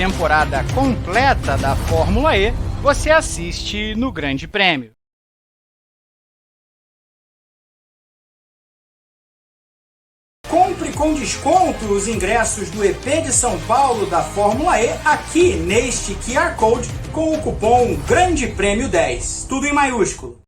temporada completa da Fórmula E você assiste no Grande Prêmio. Compre com desconto os ingressos do EP de São Paulo da Fórmula E aqui neste QR Code com o cupom Grande Prêmio 10. Tudo em maiúsculo.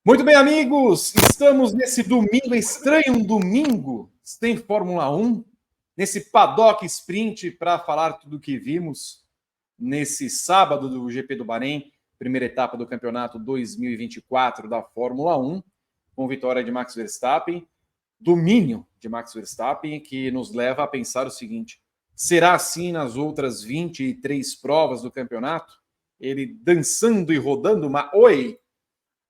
Muito bem, amigos, estamos nesse domingo, estranho domingo, tem Fórmula 1, nesse paddock sprint para falar tudo o que vimos nesse sábado do GP do Bahrein, primeira etapa do campeonato 2024 da Fórmula 1, com vitória de Max Verstappen, domínio de Max Verstappen, que nos leva a pensar o seguinte: será assim nas outras 23 provas do campeonato? Ele dançando e rodando uma oi?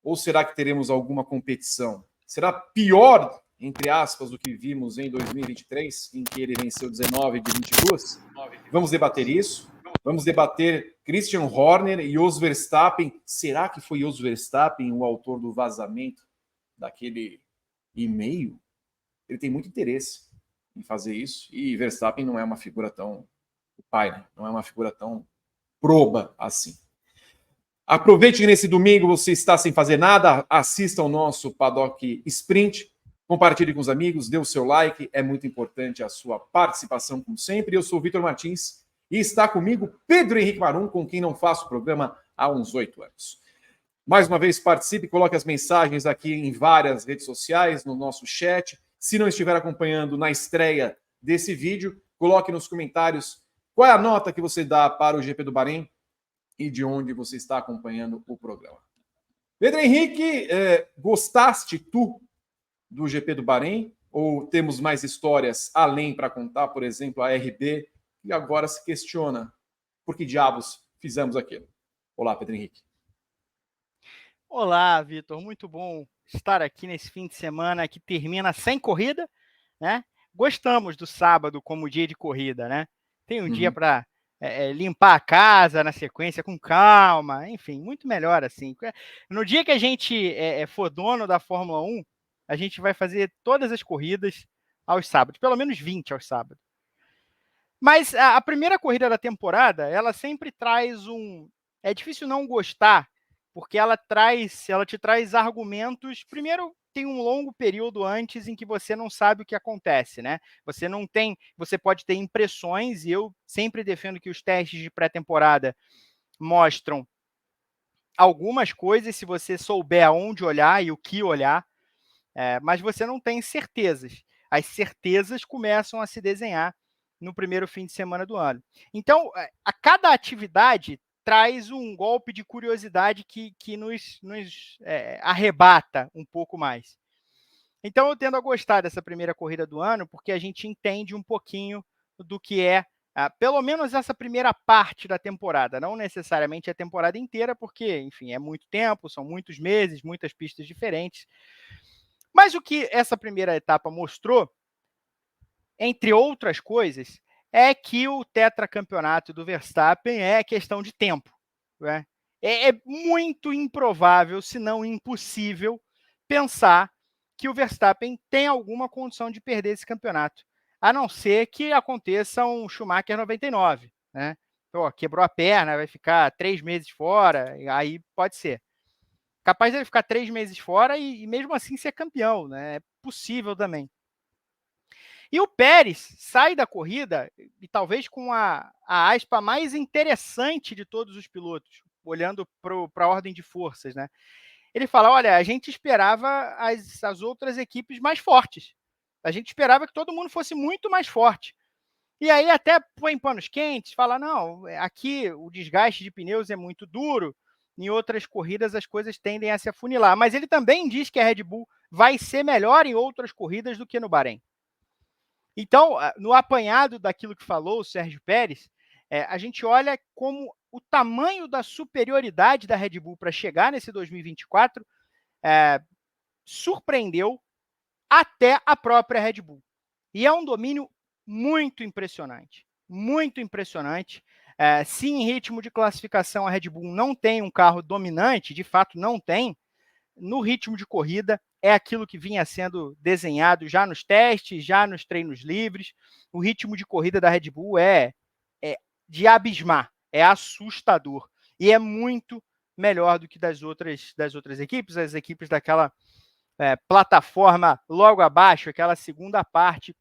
Ou será que teremos alguma competição? Será pior, entre aspas, do que vimos em 2023, em que ele venceu 19 de 22? Vamos debater isso. Vamos debater Christian Horner e Jos Verstappen. Será que foi Jos Verstappen o autor do vazamento daquele e-mail? Ele tem muito interesse em fazer isso. E Verstappen não é uma figura tão... O pai, né? Não é uma figura tão proba assim. Aproveite que nesse domingo você está sem fazer nada, assista ao nosso Paddock Sprint, compartilhe com os amigos, dê o seu like, é muito importante a sua participação, como sempre. Eu sou o Vitor Martins e está comigo Pedro Henrique Marum, com quem não faço o programa há uns 8 anos. Mais uma vez, participe, coloque as mensagens aqui em várias redes sociais, no nosso chat. Se não estiver acompanhando na estreia desse vídeo, coloque nos comentários qual é a nota que você dá para o GP do Bahrein e de onde você está acompanhando o programa. Pedro Henrique, gostaste tu do GP do Bahrein? Ou temos mais histórias além para contar, por exemplo, a RB, e agora se questiona por que diabos fizemos aquilo? Olá, Pedro Henrique. Olá, Vitor, muito bom estar aqui nesse fim de semana que termina sem corrida, né? Gostamos do sábado como dia de corrida, né? Tem um dia para limpar a casa na sequência com calma, enfim, muito melhor assim. No dia que a gente for dono da Fórmula 1, a gente vai fazer todas as corridas aos sábados, pelo menos 20 aos sábados. Mas a primeira corrida da temporada, ela sempre traz um... É difícil não gostar, porque ela te traz argumentos. Primeiro, tem um longo período antes em que você não sabe o que acontece, né? Você pode ter impressões, e eu sempre defendo que os testes de pré-temporada mostram algumas coisas, se você souber aonde olhar e o que olhar, mas você não tem certezas. As certezas começam a se desenhar no primeiro fim de semana do ano. Então, a cada atividade traz um golpe de curiosidade que nos arrebata um pouco mais. Então, eu tendo a gostar dessa primeira corrida do ano, porque a gente entende um pouquinho do que é, pelo menos essa primeira parte da temporada, não necessariamente a temporada inteira, porque, enfim, é muito tempo, são muitos meses, muitas pistas diferentes. Mas o que essa primeira etapa mostrou, entre outras coisas, é que o tetracampeonato do Verstappen é questão de tempo, né? É muito improvável, se não impossível, pensar que o Verstappen tem alguma condição de perder esse campeonato, a não ser que aconteça um Schumacher 99, né? Pô, quebrou a perna, vai ficar 3 meses fora, aí pode ser. Capaz de ele ficar 3 meses fora e mesmo assim ser campeão, né? É possível também. E o Pérez sai da corrida, e talvez com a aspa mais interessante de todos os pilotos. olhando para a ordem de forças, né? Ele fala, olha, a gente esperava as outras equipes mais fortes. A gente esperava que todo mundo fosse muito mais forte. E aí até põe panos quentes, fala, não, aqui o desgaste de pneus é muito duro, em outras corridas as coisas tendem a se afunilar. Mas ele também diz que a Red Bull vai ser melhor em outras corridas do que no Bahrein. Então, no apanhado daquilo que falou o Sérgio Pérez, a gente olha como o tamanho da superioridade da Red Bull para chegar nesse 2024 surpreendeu até a própria Red Bull. E é um domínio muito impressionante. Muito impressionante. Se em ritmo de classificação a Red Bull não tem um carro dominante, de fato não tem, no ritmo de corrida é aquilo que vinha sendo desenhado já nos testes, já nos treinos livres. O ritmo de corrida da Red Bull é de abismar, é assustador. E é muito melhor do que das outras equipes, as equipes daquela plataforma logo abaixo, aquela segunda parte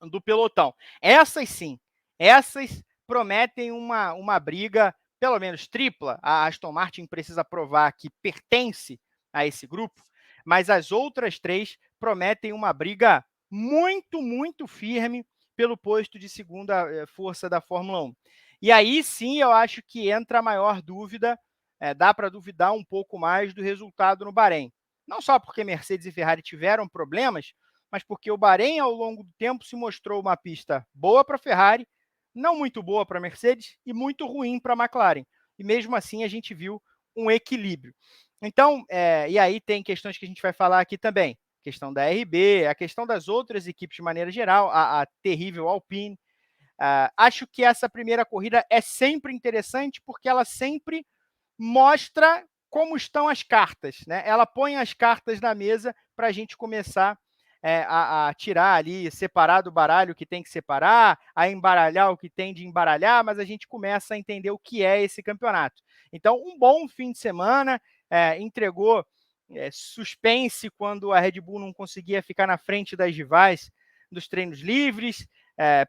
do pelotão. Essas sim, essas prometem uma briga, pelo menos tripla. A Aston Martin precisa provar que pertence a esse grupo, mas as outras três prometem uma briga muito, muito firme pelo posto de segunda força da Fórmula 1. E aí sim eu acho que entra a maior dúvida, dá para duvidar um pouco mais do resultado no Bahrein. Não só porque Mercedes e Ferrari tiveram problemas, mas porque o Bahrein, ao longo do tempo, se mostrou uma pista boa para a Ferrari, não muito boa para a Mercedes e muito ruim para a McLaren. E mesmo assim a gente viu um equilíbrio. Então, e aí tem questões que a gente vai falar aqui também. A questão da RB, a questão das outras equipes de maneira geral, a terrível Alpine. Acho que essa primeira corrida é sempre interessante porque ela sempre mostra como estão as cartas, né? Ela põe as cartas na mesa para a gente começar a tirar ali, separar do baralho o que tem que separar, a embaralhar o que tem de embaralhar, mas a gente começa a entender o que é esse campeonato. Então, um bom fim de semana, entregou suspense quando a Red Bull não conseguia ficar na frente das rivais dos treinos livres.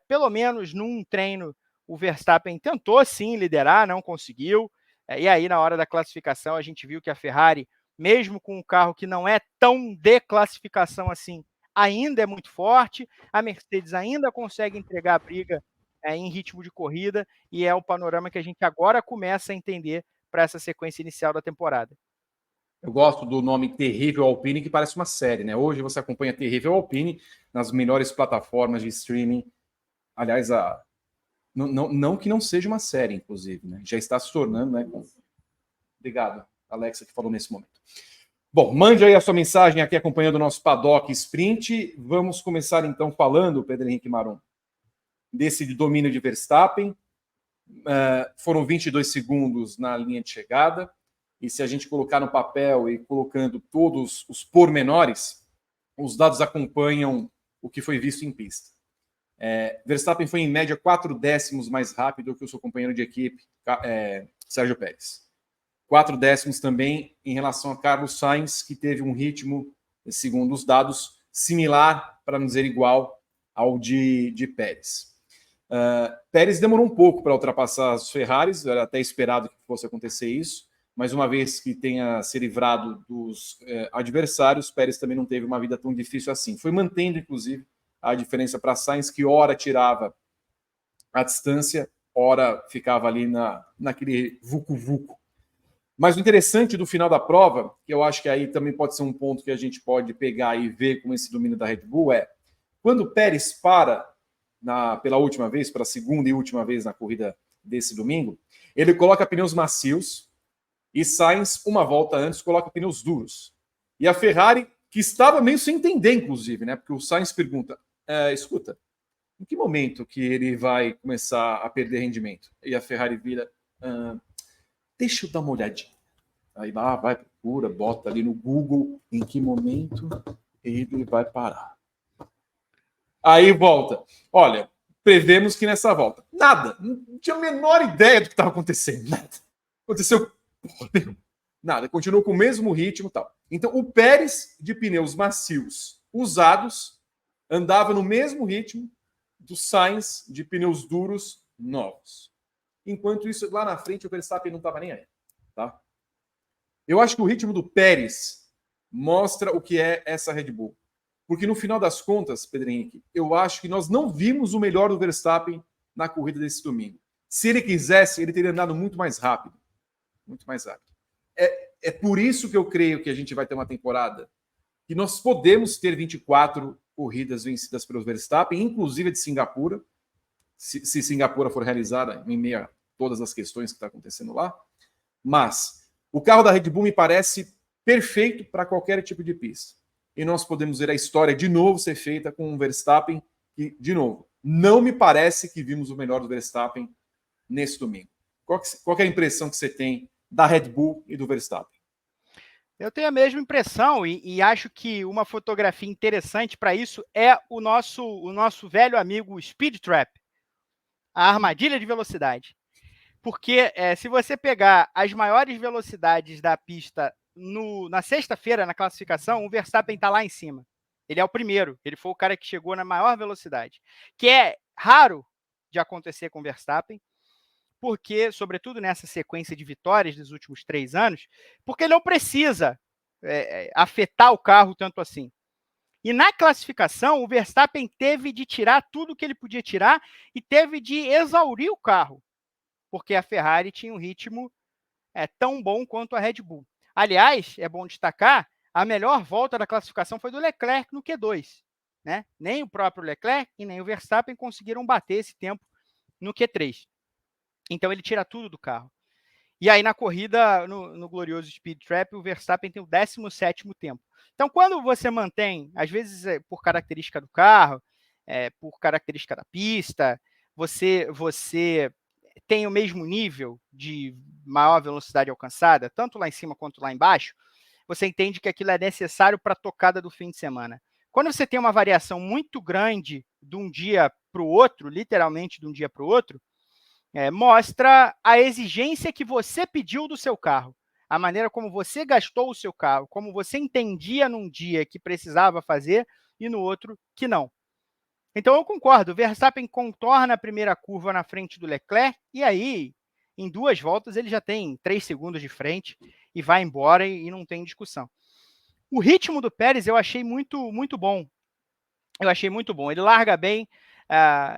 Pelo menos num treino, o Verstappen tentou sim liderar, não conseguiu. E aí, na hora da classificação, a gente viu que a Ferrari, mesmo com um carro que não é tão de classificação assim, ainda é muito forte. A Mercedes ainda consegue entregar a briga em ritmo de corrida, e é o panorama que a gente agora começa a entender para essa sequência inicial da temporada. Eu gosto do nome Terrível Alpine, que parece uma série, né? Hoje você acompanha Terrível Alpine nas melhores plataformas de streaming. Aliás, não que não seja uma série, inclusive, né? Já está se tornando, né? Obrigado, Alexa, que falou nesse momento. Bom, mande aí a sua mensagem aqui acompanhando o nosso Paddock Sprint. Vamos começar então falando, Pedro Henrique Marum, desse domínio de Verstappen. Foram 22 segundos na linha de chegada. E se a gente colocar no papel e colocando todos os pormenores, os dados acompanham o que foi visto em pista. Verstappen foi em média 4 décimos mais rápido que o seu companheiro de equipe, Sérgio Pérez. 4 décimos também em relação a Carlos Sainz, que teve um ritmo, segundo os dados, similar, para não dizer igual, ao de Pérez. Pérez demorou um pouco para ultrapassar as Ferraris, era até esperado que fosse acontecer isso, mas uma vez que tenha se livrado dos adversários, Pérez também não teve uma vida tão difícil assim. Foi mantendo, inclusive, a diferença para Sainz, que ora tirava a distância, ora ficava ali naquele vucu-vucu. Mas o interessante do final da prova, que eu acho que aí também pode ser um ponto que a gente pode pegar e ver com esse domínio da Red Bull, quando o Pérez para pela última vez, para a segunda e última vez na corrida desse domingo, ele coloca pneus macios e Sainz, uma volta antes, coloca pneus duros. E a Ferrari, que estava meio sem entender, inclusive, né? Porque o Sainz pergunta, escuta, em que momento que ele vai começar a perder rendimento? E a Ferrari vira, deixa eu dar uma olhadinha. Aí vai, procura, bota ali no Google em que momento ele vai parar. Aí volta. Olha, prevemos que nessa volta. Nada. Não tinha a menor ideia do que estava acontecendo. Nada. Aconteceu nada. Continuou com o mesmo ritmo e tal. Então, o Pérez, de pneus macios usados, andava no mesmo ritmo do Sainz, de pneus duros novos. Enquanto isso, lá na frente, o Verstappen não estava nem aí. tá? Eu acho que o ritmo do Pérez mostra o que é essa Red Bull. Porque no final das contas, Pedro Henrique, eu acho que nós não vimos o melhor do Verstappen na corrida desse domingo. Se ele quisesse, ele teria andado muito mais rápido. Muito mais rápido. É por isso que eu creio que a gente vai ter uma temporada que nós podemos ter 24 corridas vencidas pelo Verstappen, inclusive a de Singapura, se Singapura for realizada em meio a todas as questões que estão acontecendo lá. Mas o carro da Red Bull me parece perfeito para qualquer tipo de pista. E nós podemos ver a história de novo ser feita com o Verstappen, que, de novo, não me parece que vimos o melhor do Verstappen nesse domingo. Qual é a impressão que você tem da Red Bull e do Verstappen? Eu tenho a mesma impressão e acho que uma fotografia interessante para isso é o nosso velho amigo Speed Trap, a armadilha de velocidade. Porque se você pegar as maiores velocidades da pista na sexta-feira, na classificação, o Verstappen está lá em cima. Ele é o primeiro, ele foi o cara que chegou na maior velocidade, que é raro de acontecer com o Verstappen, porque, sobretudo nessa sequência de vitórias dos últimos 3 anos, porque ele não precisa afetar o carro tanto assim. E na classificação, o Verstappen teve de tirar tudo que ele podia tirar e teve de exaurir o carro, porque a Ferrari tinha um ritmo tão bom quanto a Red Bull. Aliás, é bom destacar, a melhor volta da classificação foi do Leclerc no Q2. Né? Nem o próprio Leclerc e nem o Verstappen conseguiram bater esse tempo no Q3. Então ele tira tudo do carro. E aí na corrida, no glorioso Speed Trap, o Verstappen tem o 17º tempo. Então quando você mantém, às vezes por característica do carro, por característica da pista, você tem o mesmo nível de maior velocidade alcançada, tanto lá em cima quanto lá embaixo, você entende que aquilo é necessário para a tocada do fim de semana. Quando você tem uma variação muito grande de um dia para o outro, literalmente de um dia para o outro, mostra a exigência que você pediu do seu carro, a maneira como você gastou o seu carro, como você entendia num dia que precisava fazer e no outro que não. Então eu concordo, o Verstappen contorna a primeira curva na frente do Leclerc e aí, em 2 voltas, ele já tem 3 segundos de frente e vai embora e não tem discussão. O ritmo do Pérez eu achei muito, muito bom. Eu achei muito bom. Ele larga bem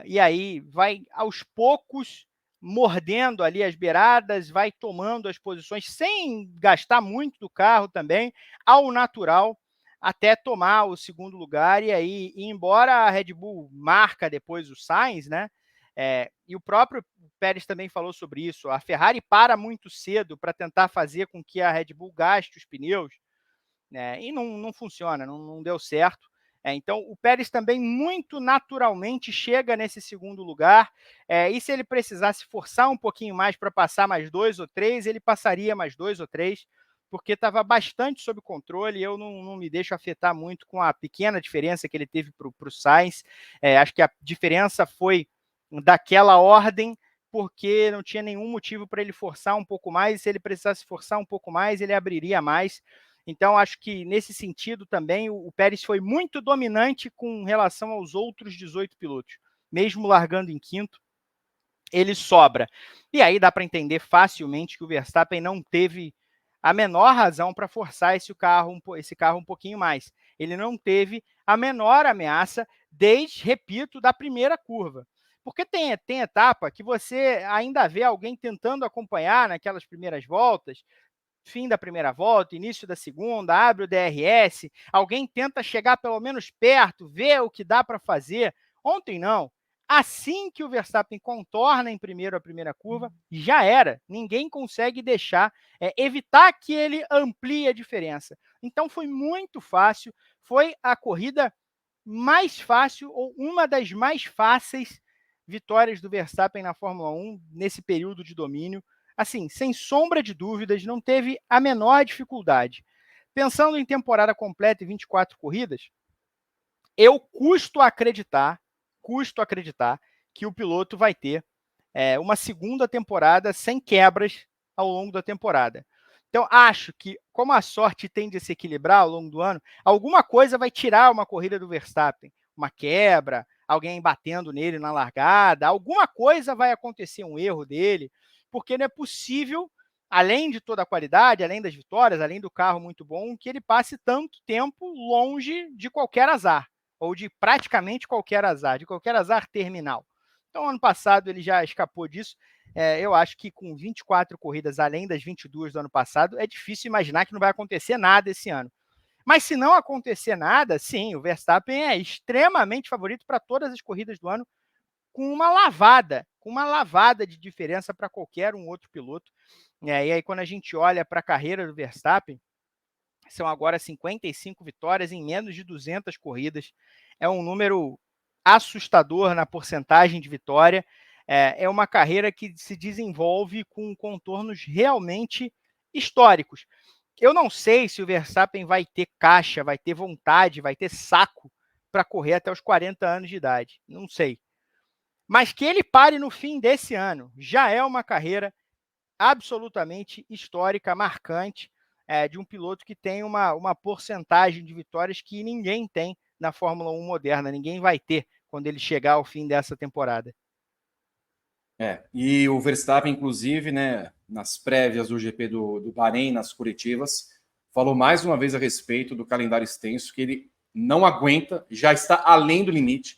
e aí vai aos poucos mordendo ali as beiradas, vai tomando as posições sem gastar muito do carro também, ao natural, até tomar o segundo lugar. E aí, embora a Red Bull marca depois o Sainz, né? E o próprio Pérez também falou sobre isso. A Ferrari para muito cedo para tentar fazer com que a Red Bull gaste os pneus, né? E não funciona, não deu certo. Então, o Pérez também muito naturalmente chega nesse segundo lugar, e se ele precisasse forçar um pouquinho mais para passar mais 2 ou 3, ele passaria mais 2 ou 3, porque estava bastante sob controle, e eu não me deixo afetar muito com a pequena diferença que ele teve para o Sainz. Acho que a diferença foi daquela ordem, porque não tinha nenhum motivo para ele forçar um pouco mais, e se ele precisasse forçar um pouco mais, ele abriria mais. Então, acho que nesse sentido também o Pérez foi muito dominante com relação aos outros 18 pilotos. Mesmo largando em quinto, ele sobra. E aí dá para entender facilmente que o Verstappen não teve a menor razão para forçar esse carro um pouquinho mais. Ele não teve a menor ameaça desde, repito, da primeira curva. Porque tem etapa que você ainda vê alguém tentando acompanhar naquelas primeiras voltas, fim da primeira volta, início da segunda, abre o DRS, alguém tenta chegar pelo menos perto, ver o que dá para fazer. Ontem não. Assim que o Verstappen contorna em primeiro a primeira curva, já era. Ninguém consegue evitar que ele amplie a diferença. Então foi muito fácil, foi a corrida mais fácil, ou uma das mais fáceis vitórias do Verstappen na Fórmula 1 nesse período de domínio. Assim, sem sombra de dúvidas, não teve a menor dificuldade. Pensando em temporada completa e 24 corridas, eu custo acreditar que o piloto vai ter uma segunda temporada sem quebras ao longo da temporada. Então, acho que, como a sorte tende a se equilibrar ao longo do ano, alguma coisa vai tirar uma corrida do Verstappen. Uma quebra, alguém batendo nele na largada, alguma coisa vai acontecer, um erro dele, porque não é possível além de toda a qualidade, além das vitórias, além do carro muito bom, que ele passe tanto tempo longe de qualquer azar, ou de praticamente qualquer azar, de qualquer azar terminal. Então, ano passado ele já escapou disso. Eu acho que com 24 corridas, além das 22 do ano passado, é difícil imaginar que não vai acontecer nada esse ano. Mas se não acontecer nada, sim, o Verstappen é extremamente favorito para todas as corridas do ano, com uma lavada de diferença para qualquer um outro piloto. E aí, quando a gente olha para a carreira do Verstappen, são agora 55 vitórias em menos de 200 corridas. É um número assustador na porcentagem de vitória. É uma carreira que se desenvolve com contornos realmente históricos. Eu não sei se o Verstappen vai ter caixa, vai ter vontade, vai ter saco para correr até os 40 anos de idade. Não sei. Mas que ele pare no fim desse ano já é uma carreira absolutamente histórica, marcante, de um piloto que tem uma porcentagem de vitórias que ninguém tem na Fórmula 1 moderna, ninguém vai ter quando ele chegar ao fim dessa temporada. E o Verstappen, inclusive, né, nas prévias do GP do Bahrein, nas coletivas, falou mais uma vez a respeito do calendário extenso, que ele não aguenta, já está além do limite,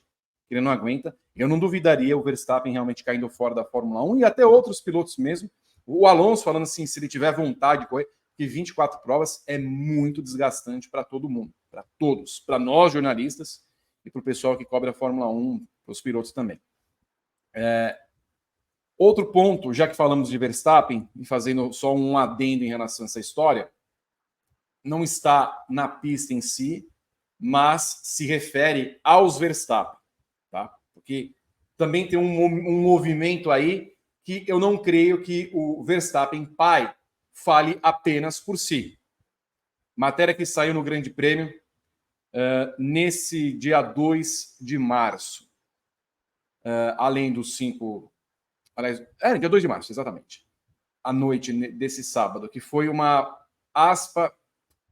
que ele não aguenta. Eu não duvidaria o Verstappen realmente caindo fora da Fórmula 1 e até outros pilotos mesmo. O Alonso falando assim, se ele tiver vontade de correr, que 24 provas é muito desgastante para todo mundo, para todos, para nós jornalistas e para o pessoal que cobre a Fórmula 1, para os pilotos também. Outro ponto, já que falamos de Verstappen, e fazendo só um adendo em relação a essa história, não está na pista em si, mas se refere aos Verstappen, tá? Porque também tem um movimento aí que eu não creio que o Verstappen pai fale apenas por si. Matéria que saiu no Grande Prêmio nesse dia 2 de março. Além dos 5... Aliás, dia 2 de março, exatamente. À noite desse sábado, que foi uma aspa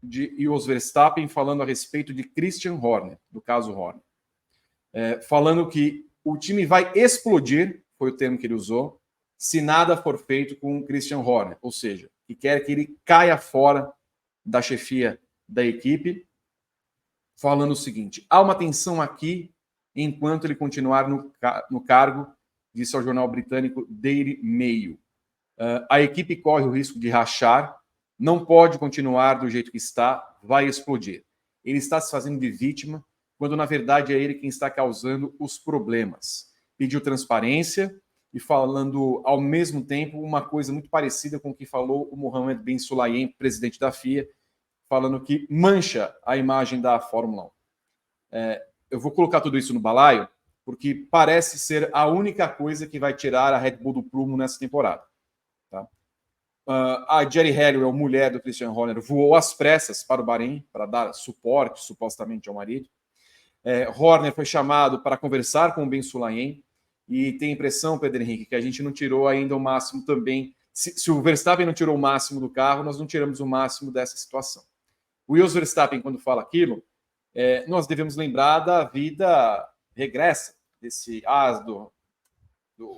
de Jos Verstappen falando a respeito de Christian Horner, do caso Horner. Falando que o time vai explodir, foi o termo que ele usou, se nada for feito com o Christian Horner. Ou seja, que quer que ele caia fora da chefia da equipe, falando o seguinte: há uma tensão aqui enquanto ele continuar no cargo, disse ao jornal britânico Daily Mail. A equipe corre o risco de rachar, não pode continuar do jeito que está, vai explodir. Ele está se fazendo de vítima, quando na verdade é ele quem está causando os problemas. Pediu transparência e falando ao mesmo tempo uma coisa muito parecida com o que falou o Mohammed bin Sulayem, presidente da FIA, falando que mancha a imagem da Fórmula 1. Eu vou colocar tudo isso no balaio, porque parece ser a única coisa que vai tirar a Red Bull do prumo nessa temporada. Tá? A Jerry Halliwell, mulher do Christian Horner, voou às pressas para o Bahrein para dar suporte, supostamente, ao marido. Horner foi chamado para conversar com o Ben Sulayem e tem a impressão, Pedro Henrique, que a gente não tirou ainda o máximo também. Se o Verstappen não tirou o máximo do carro, nós não tiramos o máximo dessa situação. O Jos Verstappen, quando fala aquilo, nós devemos lembrar da vida regressa desse as do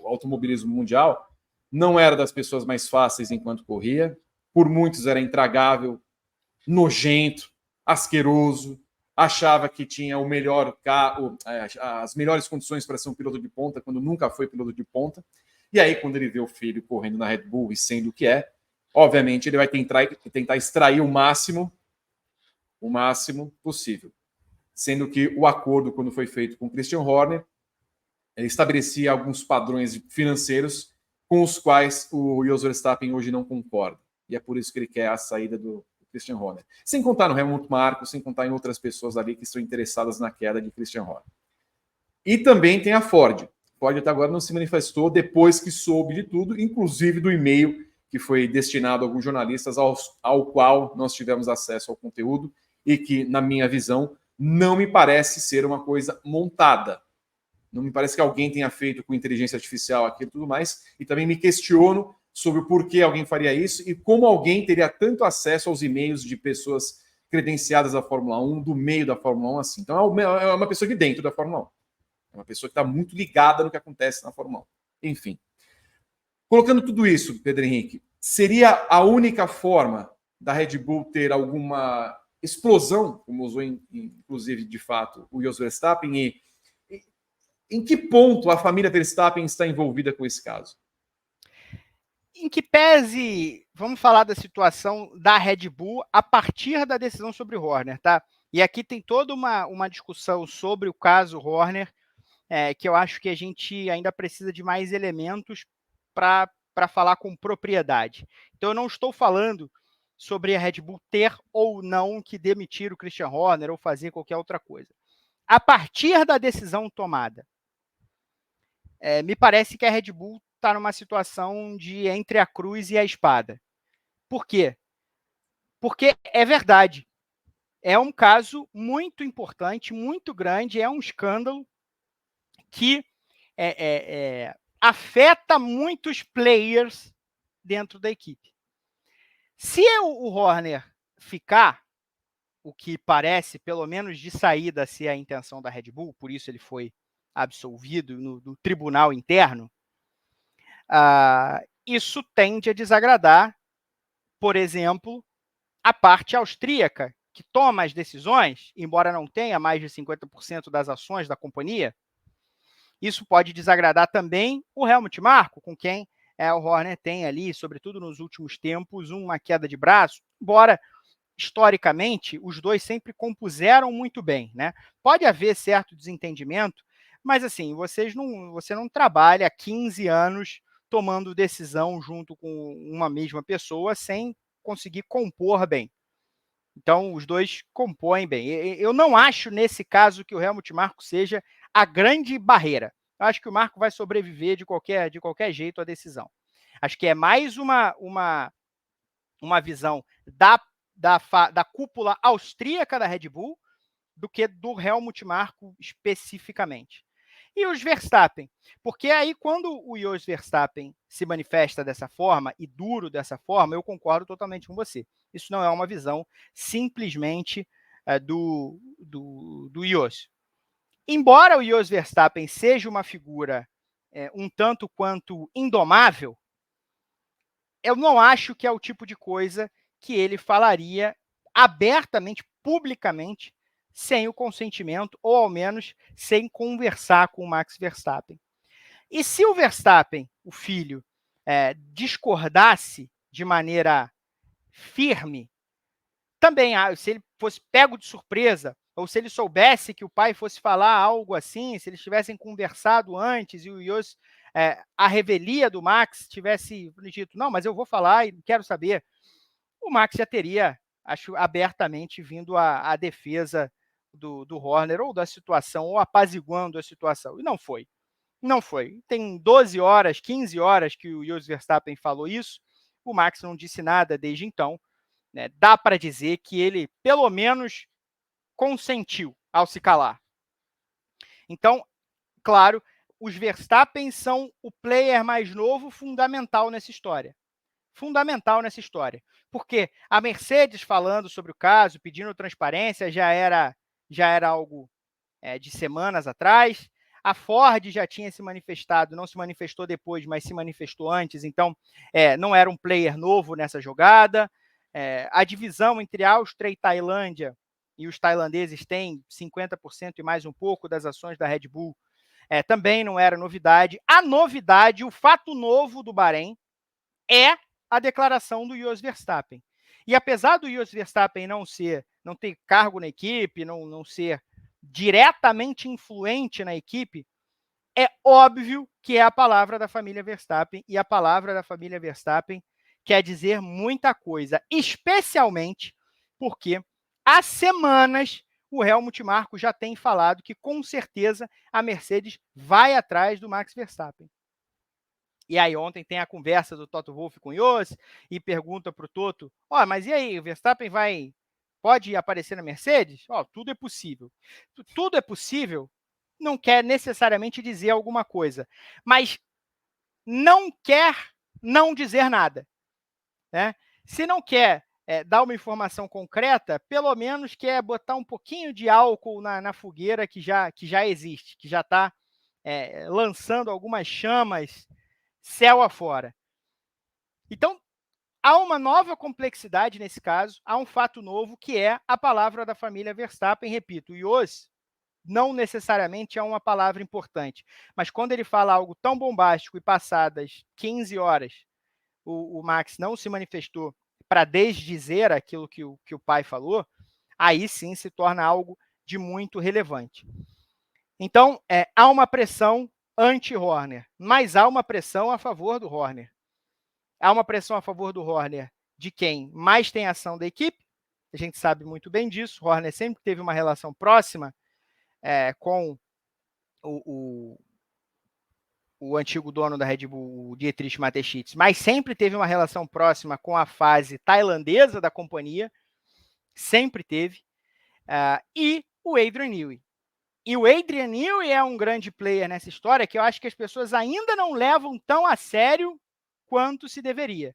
automobilismo mundial. Não era das pessoas mais fáceis enquanto corria. Por muitos era intragável, nojento, asqueroso. Achava que tinha o melhor carro, as melhores condições para ser um piloto de ponta, quando nunca foi piloto de ponta. E aí, quando ele vê o filho correndo na Red Bull e sendo o que é, obviamente ele vai tentar extrair o máximo possível. Sendo que o acordo, quando foi feito com Christian Horner, estabelecia alguns padrões financeiros com os quais o Jos Verstappen hoje não concorda. E é por isso que ele quer a saída do Christian Horner. Sem contar no Helmut Marko, sem contar em outras pessoas ali que estão interessadas na queda de Christian Horner. E também tem a Ford. Ford até agora não se manifestou depois que soube de tudo, inclusive do e-mail que foi destinado a alguns jornalistas ao qual nós tivemos acesso ao conteúdo e que, na minha visão, não me parece ser uma coisa montada. Não me parece que alguém tenha feito com inteligência artificial aquilo e tudo mais. E também me questiono sobre o porquê alguém faria isso e como alguém teria tanto acesso aos e-mails de pessoas credenciadas da Fórmula 1, do meio da Fórmula 1 assim. Então é uma pessoa de dentro da Fórmula 1. É uma pessoa que está muito ligada no que acontece na Fórmula 1. Enfim. Colocando tudo isso, Pedro Henrique, seria a única forma da Red Bull ter alguma explosão, como usou inclusive de fato o Jos Verstappen, e em que ponto a família Verstappen está envolvida com esse caso? Em que pese, vamos falar da situação da Red Bull a partir da decisão sobre o Horner, tá? E aqui tem toda uma discussão sobre o caso Horner, que eu acho que a gente ainda precisa de mais elementos para falar com propriedade. Então, eu não estou falando sobre a Red Bull ter ou não que demitir o Christian Horner ou fazer qualquer outra coisa. A partir da decisão tomada, me parece que a Red Bull está numa situação de entre a cruz e a espada. Por quê? Porque é verdade. É um caso muito importante, muito grande, é um escândalo que afeta muitos players dentro da equipe. Se o Horner ficar, o que parece, pelo menos de saída, ser a intenção da Red Bull, por isso ele foi absolvido no tribunal interno, isso tende a desagradar, por exemplo, a parte austríaca, que toma as decisões, embora não tenha mais de 50% das ações da companhia. Isso pode desagradar também o Helmut Marko, com quem o Horner tem ali, sobretudo nos últimos tempos, uma queda de braço, embora historicamente os dois sempre compuseram muito bem, né? Pode haver certo desentendimento, mas assim, você não trabalha há 15 anos tomando decisão junto com uma mesma pessoa sem conseguir compor bem. Então, os dois compõem bem. Eu não acho, nesse caso, que o Helmut Marko seja a grande barreira. Eu acho que o Marko vai sobreviver de qualquer jeito à decisão. Acho que é mais uma visão da cúpula austríaca da Red Bull do que do Helmut Marko especificamente. E os Verstappen? Porque aí, quando o Jos Verstappen se manifesta dessa forma, e duro dessa forma, eu concordo totalmente com você. Isso não é uma visão simplesmente do Jos. Embora o Jos Verstappen seja uma figura um tanto quanto indomável, eu não acho que é o tipo de coisa que ele falaria abertamente, publicamente, sem o consentimento, ou ao menos sem conversar com o Max Verstappen. E se o Verstappen, o filho, discordasse de maneira firme, também, se ele fosse pego de surpresa, ou se ele soubesse que o pai fosse falar algo assim, se eles tivessem conversado antes e o Jos, a revelia do Max, tivesse dito, não, mas eu vou falar e quero saber, o Max já teria, acho, abertamente vindo à defesa do Horner, ou da situação, ou apaziguando a situação. E não foi. Não foi. Tem 12 horas, 15 horas que o Jos Verstappen falou isso, o Max não disse nada desde então. Né? Dá para dizer que ele, pelo menos, consentiu ao se calar. Então, claro, os Verstappen são o player mais novo fundamental nessa história. Fundamental nessa história. Porque a Mercedes falando sobre o caso, pedindo transparência, já era algo de semanas atrás. A Ford já tinha se manifestado, não se manifestou depois, mas se manifestou antes, então não era um player novo nessa jogada. A divisão entre Áustria e Tailândia, e os tailandeses têm 50% e mais um pouco das ações da Red Bull, também não era novidade. A novidade, o fato novo do Bahrein, é a declaração do Jos Verstappen. E apesar do Jos Verstappen não ter cargo na equipe, não ser diretamente influente na equipe, é óbvio que é a palavra da família Verstappen, e a palavra da família Verstappen quer dizer muita coisa, especialmente porque há semanas o Helmut Marko já tem falado que com certeza a Mercedes vai atrás do Max Verstappen. E aí ontem tem a conversa do Toto Wolff com o Jos e pergunta para o Toto, mas e aí, o Verstappen pode aparecer na Mercedes? Tudo é possível. Tudo é possível não quer necessariamente dizer alguma coisa, mas não quer não dizer nada. Né? Se não quer dar uma informação concreta, pelo menos quer botar um pouquinho de álcool na fogueira que já existe, que já está lançando algumas chamas, céu afora. Então, há uma nova complexidade nesse caso, há um fato novo, que é a palavra da família Verstappen, repito, Jos não necessariamente é uma palavra importante, mas quando ele fala algo tão bombástico e passadas 15 horas, o Max não se manifestou para desdizer aquilo que o pai falou, aí sim se torna algo de muito relevante. Então, há uma pressão anti-Horner, mas há uma pressão a favor do Horner. Há uma pressão a favor do Horner de quem mais tem ação da equipe, a gente sabe muito bem disso, o Horner sempre teve uma relação próxima com o antigo dono da Red Bull, o Dietrich Mateschitz, mas sempre teve uma relação próxima com a fase tailandesa da companhia, sempre teve, e o Adrian Newey. E o Adrian Newey é um grande player nessa história que eu acho que as pessoas ainda não levam tão a sério quanto se deveria.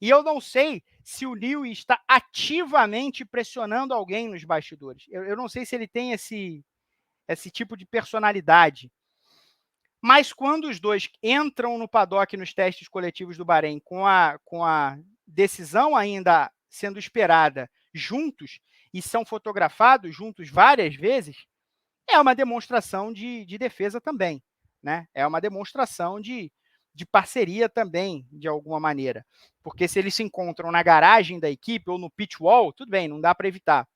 E eu não sei se o Newey está ativamente pressionando alguém nos bastidores. Eu não sei se ele tem esse tipo de personalidade. Mas quando os dois entram no paddock nos testes coletivos do Bahrein, com a decisão ainda sendo esperada juntos, e são fotografados juntos várias vezes, é uma demonstração de defesa também, né? É uma demonstração de parceria também, de alguma maneira. Porque se eles se encontram na garagem da equipe ou no pit wall, tudo bem, não dá para evitar.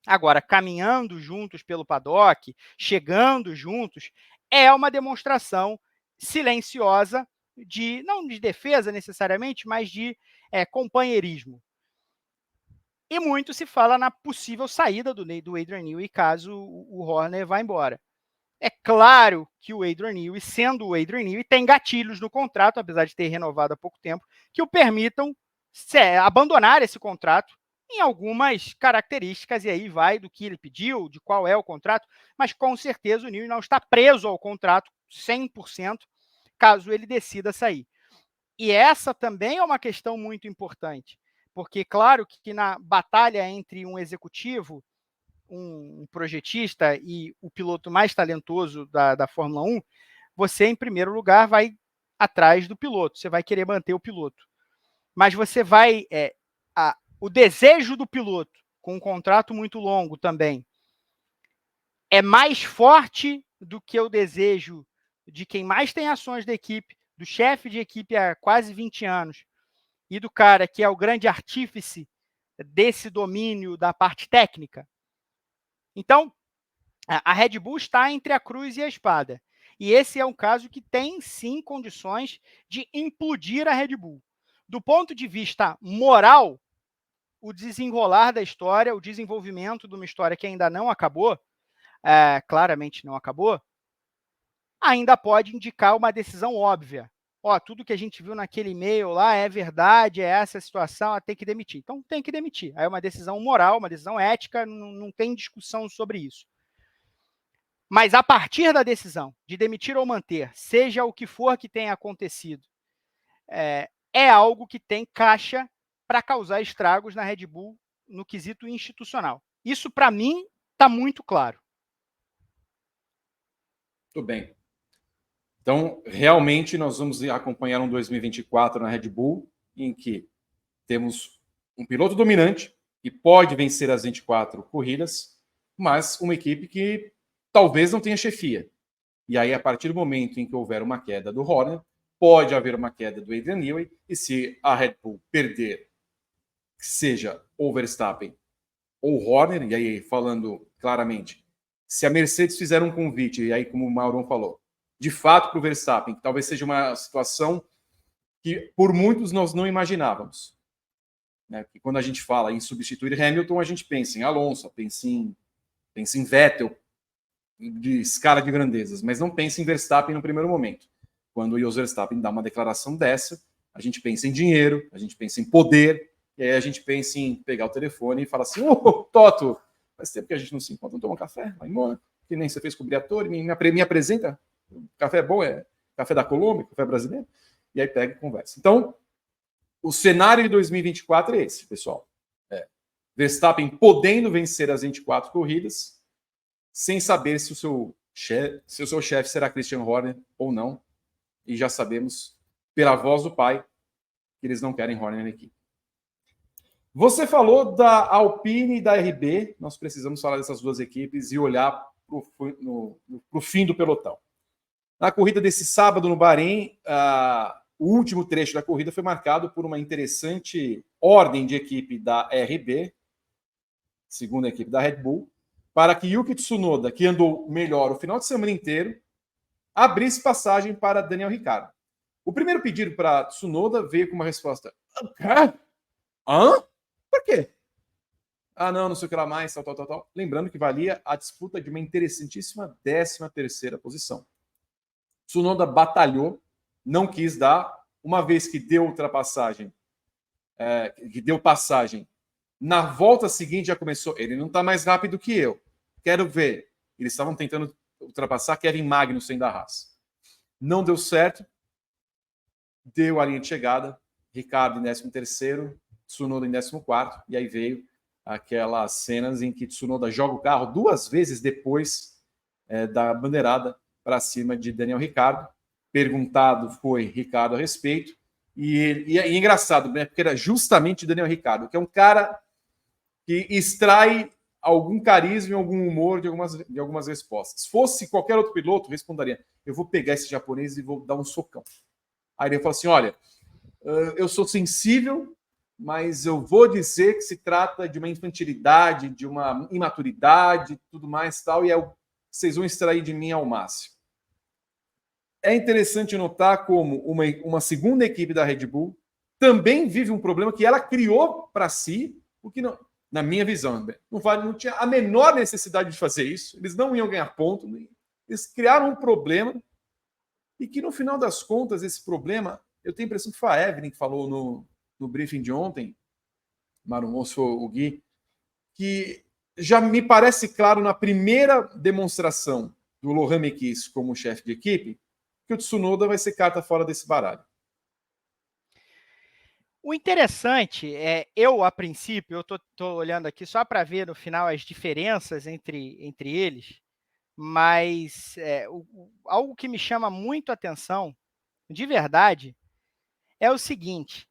Agora, caminhando juntos pelo paddock, chegando juntos, é uma demonstração silenciosa não de defesa necessariamente, mas de companheirismo. E muito se fala na possível saída do Adrian Newey caso o Horner vá embora. É claro que o Adrian Newey, sendo o Adrian Newey, tem gatilhos no contrato, apesar de ter renovado há pouco tempo, que o permitam abandonar esse contrato em algumas características, e aí vai do que ele pediu, de qual é o contrato, mas com certeza o Newey não está preso ao contrato 100%, caso ele decida sair. E essa também é uma questão muito importante, porque claro que na batalha entre um executivo, um projetista e o piloto mais talentoso da Fórmula 1, você, em primeiro lugar, vai atrás do piloto, você vai querer manter o piloto. Mas você vai... o desejo do piloto, com um contrato muito longo também, é mais forte do que o desejo de quem mais tem ações da equipe, do chefe de equipe há quase 20 anos, e do cara que é o grande artífice desse domínio da parte técnica. Então, a Red Bull está entre a cruz e a espada. E esse é um caso que tem, sim, condições de implodir a Red Bull. Do ponto de vista moral, o desenrolar da história, o desenvolvimento de uma história que ainda não acabou, claramente não acabou, ainda pode indicar uma decisão óbvia. Tudo que a gente viu naquele e-mail lá é verdade, é essa a situação, tem que demitir. Então, tem que demitir. Aí é uma decisão moral, uma decisão ética, não tem discussão sobre isso. Mas a partir da decisão de demitir ou manter, seja o que for que tenha acontecido, é algo que tem caixa para causar estragos na Red Bull no quesito institucional. Isso, para mim, está muito claro. Muito bem. Então, realmente, nós vamos acompanhar um 2024 na Red Bull, em que temos um piloto dominante, que pode vencer as 24 corridas, mas uma equipe que talvez não tenha chefia. E aí, a partir do momento em que houver uma queda do Horner, pode haver uma queda do Adrian Newey, e se a Red Bull perder, seja o Verstappen ou o Horner, e aí falando claramente, se a Mercedes fizer um convite, e aí como o Maurão falou, de fato para o Verstappen, que talvez seja uma situação que por muitos nós não imaginávamos. Né? Que quando a gente fala em substituir Hamilton, a gente pensa em Alonso, pensa em Vettel, de escala de grandezas, mas não pensa em Verstappen no primeiro momento. Quando o Jos Verstappen dá uma declaração dessa, a gente pensa em dinheiro, a gente pensa em poder, e aí a gente pensa em pegar o telefone e falar assim, Toto, faz tempo que a gente não se encontra, não toma um café lá em Mônaco, que nem você fez com o Briatore, me apresenta, café bom é café da Colômbia, café brasileiro, e aí pega e conversa. Então, o cenário de 2024 é esse, pessoal. Verstappen podendo vencer as 24 corridas, sem saber se o seu chefe será Christian Horner ou não, e já sabemos pela voz do pai, que eles não querem Horner na equipe. Você falou da Alpine e da RB, nós precisamos falar dessas duas equipes e olhar para o fim do pelotão. Na corrida desse sábado no Bahrein, o último trecho da corrida foi marcado por uma interessante ordem de equipe da RB, segunda equipe da Red Bull, para que Yuki Tsunoda, que andou melhor o final de semana inteiro, abrisse passagem para Daniel Ricciardo. O primeiro pedido para Tsunoda veio com uma resposta: hã? Por quê? Não sei o que lá mais, tal. Lembrando que valia a disputa de uma interessantíssima 13ª posição. Tsunoda batalhou, não quis dar, uma vez que deu ultrapassagem, que deu passagem, na volta seguinte já começou, ele não está mais rápido que eu, quero ver. Eles estavam tentando ultrapassar Kevin Magnussen da Haas. Não deu certo, deu a linha de chegada, Ricciardo em 13º, Tsunoda em 14º, e aí veio aquelas cenas em que Tsunoda joga o carro 2 vezes depois da bandeirada para cima de Daniel Ricciardo. Perguntado foi Ricciardo a respeito, e é engraçado, né? Porque era justamente Daniel Ricciardo, que é um cara que extrai algum carisma e algum humor de algumas respostas. Se fosse qualquer outro piloto, responderia: eu vou pegar esse japonês e vou dar um socão. Aí ele falou assim: olha, eu sou sensível, mas eu vou dizer que se trata de uma infantilidade, de uma imaturidade, tudo mais tal, e vocês vão extrair de mim ao máximo. É interessante notar como uma segunda equipe da Red Bull também vive um problema que ela criou para si, o que não, na minha visão, não tinha a menor necessidade de fazer isso, eles não iam ganhar ponto, eles criaram um problema, e que no final das contas, esse problema, eu tenho a impressão que foi a Evelyn que falou no briefing de ontem, Marumoso, o Gui, que já me parece claro na primeira demonstração do Lohan Mekies como chefe de equipe, que o Tsunoda vai ser carta fora desse baralho. O interessante eu, a princípio, eu tô olhando aqui só para ver no final as diferenças entre eles, mas algo que me chama muito a atenção, de verdade, é o seguinte: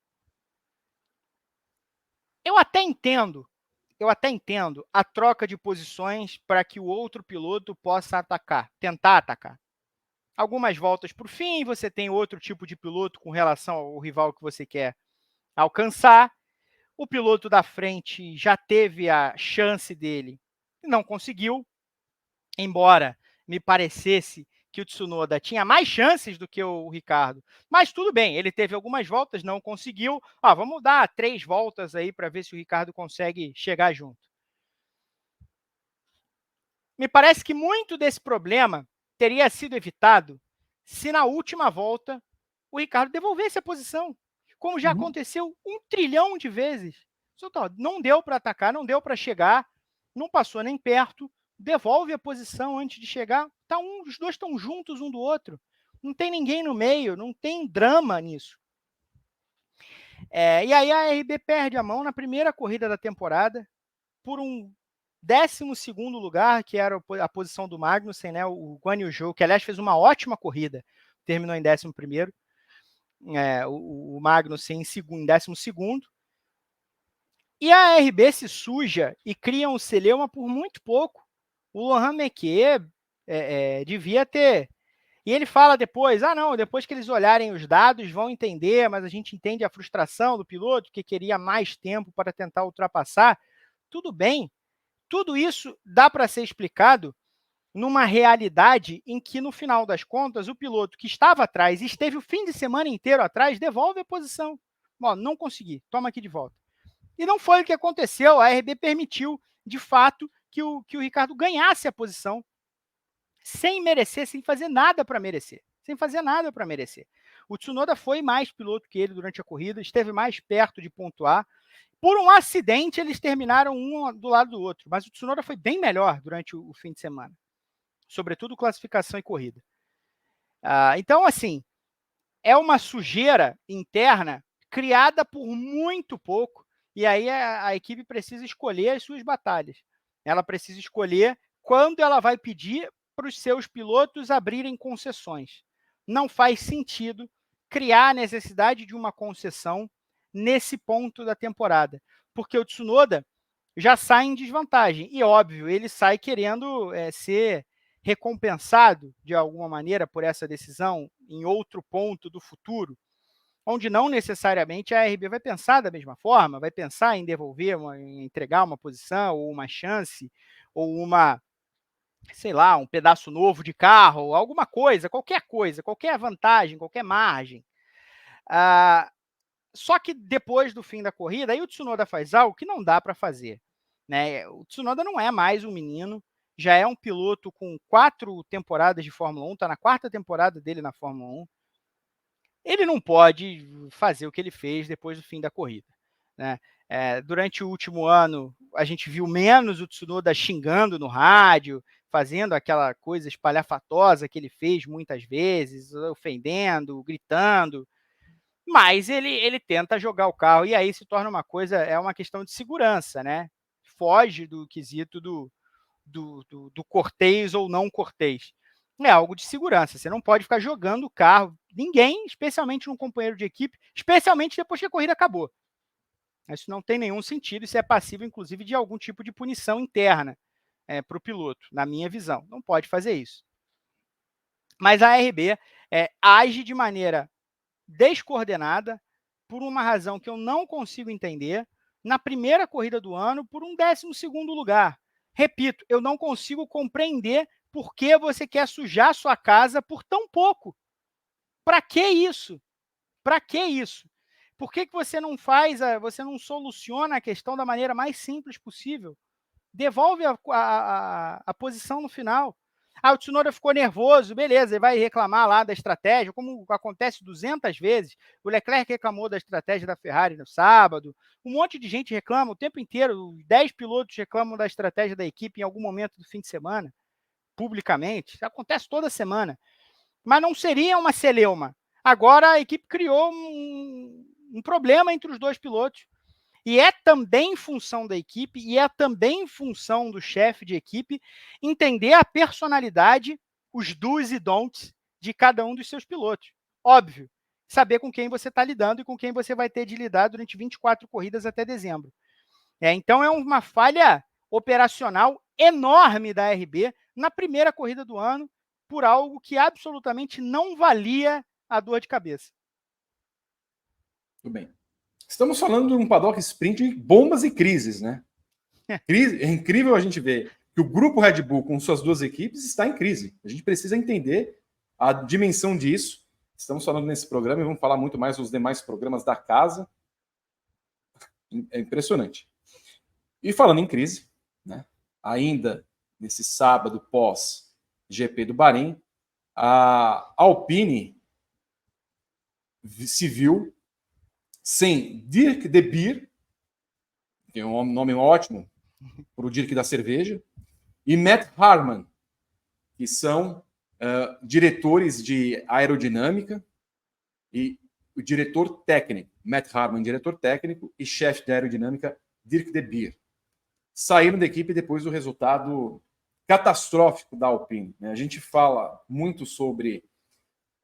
eu até entendo a troca de posições para que o outro piloto possa tentar atacar. Algumas voltas para o fim, você tem outro tipo de piloto com relação ao rival que você quer alcançar. O piloto da frente já teve a chance dele e não conseguiu, embora me parecesse que o Tsunoda tinha mais chances do que o Ricciardo. Mas tudo bem, ele teve algumas voltas, não conseguiu. Vamos dar 3 voltas aí para ver se o Ricciardo consegue chegar junto. Me parece que muito desse problema teria sido evitado se na última volta o Ricciardo devolvesse a posição, como já aconteceu 1 trilhão de vezes. Não deu para atacar, não deu para chegar, não passou nem perto, devolve a posição antes de chegar. Os dois estão juntos um do outro, não tem ninguém no meio, não tem drama nisso. E aí a RB perde a mão na primeira corrida da temporada por um 12º lugar, que era a posição do Magnussen, né? O Guan Yu Zhou, que aliás fez uma ótima corrida, terminou em 11º, o Magnussen em 12º, e a RB se suja e cria um celeuma por muito pouco. O Lohan Mekies devia ter... E ele fala depois, depois que eles olharem os dados vão entender, mas a gente entende a frustração do piloto, que queria mais tempo para tentar ultrapassar. Tudo bem, tudo isso dá para ser explicado numa realidade em que, no final das contas, o piloto que estava atrás e esteve o fim de semana inteiro atrás, devolve a posição. Não consegui, toma aqui de volta. E não foi o que aconteceu, a RB permitiu, de fato, que o Ricciardo ganhasse a posição, sem merecer, sem fazer nada para merecer. O Tsunoda foi mais piloto que ele durante a corrida, esteve mais perto de pontuar. Por um acidente, eles terminaram um do lado do outro, mas o Tsunoda foi bem melhor durante o fim de semana, sobretudo classificação e corrida. Então, assim, é uma sujeira interna criada por muito pouco, e aí a equipe precisa escolher as suas batalhas. Ela precisa escolher quando ela vai pedir para os seus pilotos abrirem concessões. Não faz sentido criar a necessidade de uma concessão nesse ponto da temporada, porque o Tsunoda já sai em desvantagem, e óbvio, ele sai querendo ser recompensado de alguma maneira por essa decisão em outro ponto do futuro, onde não necessariamente a ARB vai pensar da mesma forma, vai pensar em devolver, em entregar uma posição, ou uma chance, ou uma, sei lá, um pedaço novo de carro, alguma coisa, qualquer vantagem, qualquer margem. Só que depois do fim da corrida, aí o Tsunoda faz algo que não dá para fazer, né? O Tsunoda não é mais um menino, já é um piloto com 4 temporadas de Fórmula 1, está na 4ª temporada dele na Fórmula 1. Ele não pode fazer o que ele fez depois do fim da corrida, né? Durante o último ano, a gente viu menos o Tsunoda xingando no rádio, fazendo aquela coisa espalhafatosa que ele fez muitas vezes, ofendendo, gritando, mas ele tenta jogar o carro, e aí se torna uma coisa, é uma questão de segurança, né? Foge do quesito do cortês ou não cortês. É algo de segurança, você não pode ficar jogando o carro, ninguém, especialmente um companheiro de equipe, especialmente depois que a corrida acabou. Isso não tem nenhum sentido, isso é passível, inclusive, de algum tipo de punição interna para o piloto, na minha visão. Não pode fazer isso. Mas a ARB age de maneira descoordenada, por uma razão que eu não consigo entender, na primeira corrida do ano, por um 12º lugar. Repito, eu não consigo compreender por que você quer sujar sua casa por tão pouco. Para que isso? Para que isso? Por que você não você não soluciona a questão da maneira mais simples possível? Devolve a posição no final. O Tsunoda ficou nervoso, beleza, ele vai reclamar lá da estratégia, como acontece 200 vezes. O Leclerc reclamou da estratégia da Ferrari no sábado, um monte de gente reclama o tempo inteiro, 10 pilotos reclamam da estratégia da equipe em algum momento do fim de semana, publicamente, isso acontece toda semana. Mas não seria uma celeuma. Agora a equipe criou um problema entre os dois pilotos. E é também função da equipe, e é também função do chefe de equipe entender a personalidade, os do's e don'ts de cada um dos seus pilotos. Óbvio, saber com quem você está lidando e com quem você vai ter de lidar durante 24 corridas até dezembro. Então é uma falha operacional enorme da RB na primeira corrida do ano, por algo que absolutamente não valia a dor de cabeça. Tudo bem. Estamos falando de um paddock sprint de bombas e crises, né? É incrível a gente ver que o grupo Red Bull, com suas duas equipes, está em crise. A gente precisa entender a dimensão disso. Estamos falando nesse programa e vamos falar muito mais nos demais programas da casa. É impressionante. E falando em crise, né? Ainda nesse sábado pós-GP do Bahrein, a Alpine se viu sem Dirk de Beer, que é um nome ótimo para o Dirk da cerveja, e Matt Harman, que são diretores de aerodinâmica, e o diretor técnico, Matt Harman, diretor técnico, e chefe de aerodinâmica, Dirk de Beer. Saíram da equipe depois do resultado catastrófico da Alpine. A gente fala muito sobre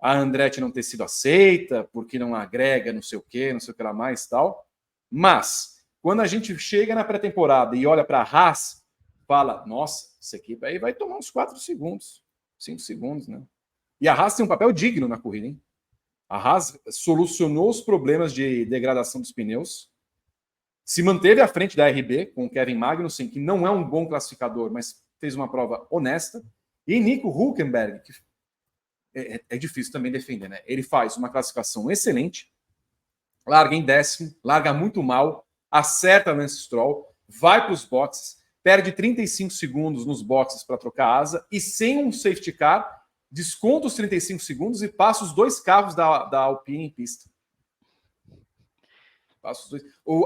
a Andretti não ter sido aceita, porque não agrega não sei o que lá mais tal. Mas, quando a gente chega na pré-temporada e olha para a Haas, fala, nossa, essa equipe aí vai tomar uns 4 segundos, 5 segundos, né? E a Haas tem um papel digno na corrida, hein? A Haas solucionou os problemas de degradação dos pneus, se manteve à frente da RB, com o Kevin Magnussen, que não é um bom classificador, mas fez uma prova honesta, e Nico Hülkenberg, que é difícil também defender, né? Ele faz uma classificação excelente, larga em 10º, larga muito mal, acerta Lance Stroll, vai para os boxes, perde 35 segundos nos boxes para trocar asa e sem um safety car, desconta os 35 segundos e passa os 2 carros da Alpine em pista. Passa os 2.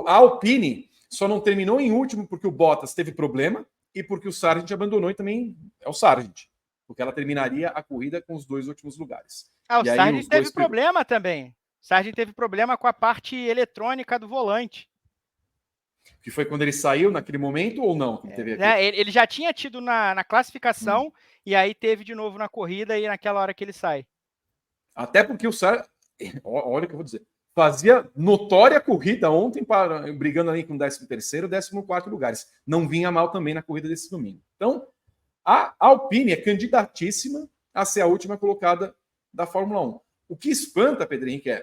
A Alpine só não terminou em último porque o Bottas teve problema e porque o Sargent abandonou, e também é o Sargent, porque ela terminaria a corrida com os 2 últimos lugares. O Sargent teve problema também. O Sargent teve problema com a parte eletrônica do volante. Que foi quando ele saiu naquele momento ou não? Ele já tinha tido na classificação e aí teve de novo na corrida e naquela hora que ele sai. Até porque o Sargent, olha o que eu vou dizer, fazia notória corrida ontem, brigando ali com o 13º, 14º lugares. Não vinha mal também na corrida desse domingo. Então, a Alpine é candidatíssima a ser a última colocada da Fórmula 1. O que espanta, Pedro Henrique,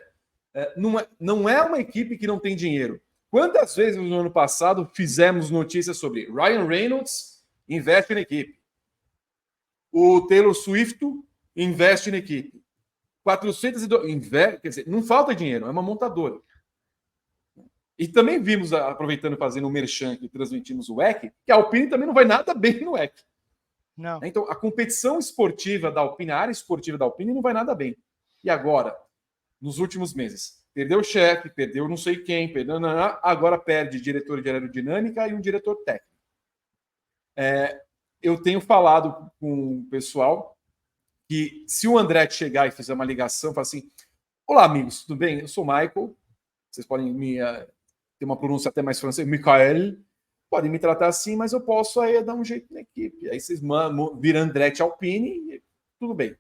não é uma equipe que não tem dinheiro. Quantas vezes no ano passado fizemos notícias sobre Ryan Reynolds investe na equipe, o Taylor Swift investe na equipe, 402 quer dizer, não falta dinheiro, é uma montadora. E também vimos, aproveitando fazendo um merchan que transmitimos o WEC, que a Alpine também não vai nada bem no WEC. Não. Então, a competição esportiva da Alpine, a área esportiva da Alpine não vai nada bem. E agora, nos últimos meses, perdeu o chefe, perdeu não sei quem, agora perde diretor de aerodinâmica e um diretor técnico. Eu tenho falado com o pessoal que se o Andretti chegar e fizer uma ligação, falar assim, olá, amigos, tudo bem? Eu sou o Michael, vocês podem ter uma pronúncia até mais francesa, Michael, podem me tratar assim, mas eu posso aí dar um jeito na equipe. Aí vocês viram Andretti Alpine e tudo bem.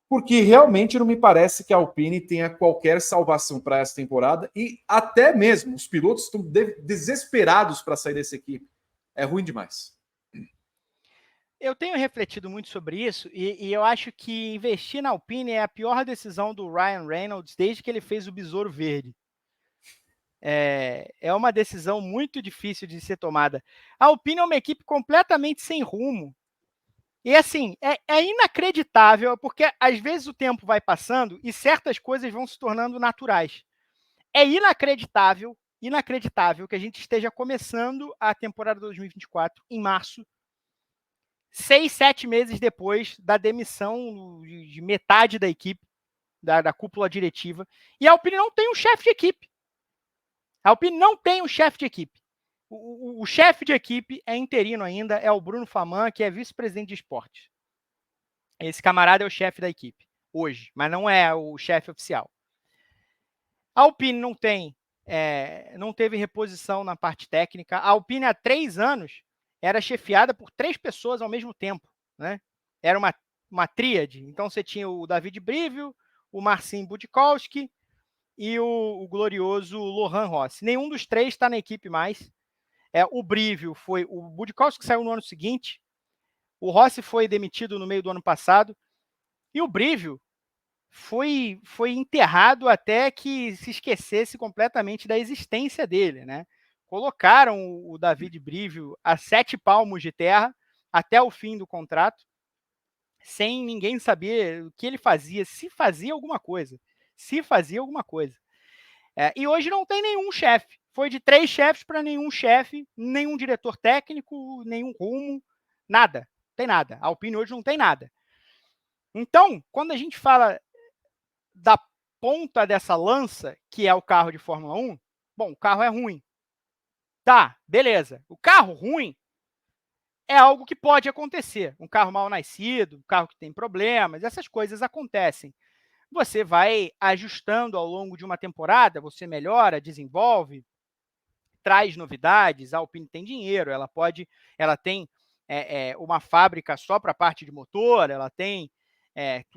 Porque realmente não me parece que a Alpine tenha qualquer salvação para essa temporada e até mesmo os pilotos estão desesperados para sair dessa equipe. É ruim demais. Eu tenho refletido muito sobre isso e eu acho que investir na Alpine é a pior decisão do Ryan Reynolds desde que ele fez o Besouro Verde. É uma decisão muito difícil de ser tomada. A Alpine é uma equipe completamente sem rumo. E assim, é inacreditável, porque às vezes o tempo vai passando e certas coisas vão se tornando naturais. É inacreditável que a gente esteja começando a temporada 2024 em março, 6, 7 meses depois da demissão de metade da equipe, da cúpula diretiva, e a Alpine não tem um chefe de equipe. A Alpine não tem um chefe de equipe. O chefe de equipe é interino ainda, é o Bruno Faman, que é vice-presidente de esportes. Esse camarada é o chefe da equipe, hoje, mas não é o chefe oficial. A Alpine não teve reposição na parte técnica. A Alpine, há 3 anos, era chefiada por 3 pessoas ao mesmo tempo, né? Era uma tríade. Então, você tinha o David Brivio, o Marcin Budkowski e o glorioso Lohan Rossi. Nenhum dos 3 está na equipe mais. O Brivio foi... O Budkowski saiu no ano seguinte. O Rossi foi demitido no meio do ano passado. E o Brivio foi enterrado até que se esquecesse completamente da existência dele, né? Colocaram o David Brivio a 7 palmos de terra até o fim do contrato, sem ninguém saber o que ele fazia, se fazia alguma coisa. E hoje não tem nenhum chefe. Foi de 3 chefes para nenhum chefe, nenhum diretor técnico, nenhum rumo, nada. Não tem nada. A Alpine hoje não tem nada. Então, quando a gente fala da ponta dessa lança, que é o carro de Fórmula 1, bom, o carro é ruim. Tá, beleza. O carro ruim é algo que pode acontecer. Um carro mal nascido, um carro que tem problemas, essas coisas acontecem. Você vai ajustando ao longo de uma temporada, você melhora, desenvolve, traz novidades. A Alpine tem dinheiro, ela tem uma fábrica só para a parte de motor, ela tem,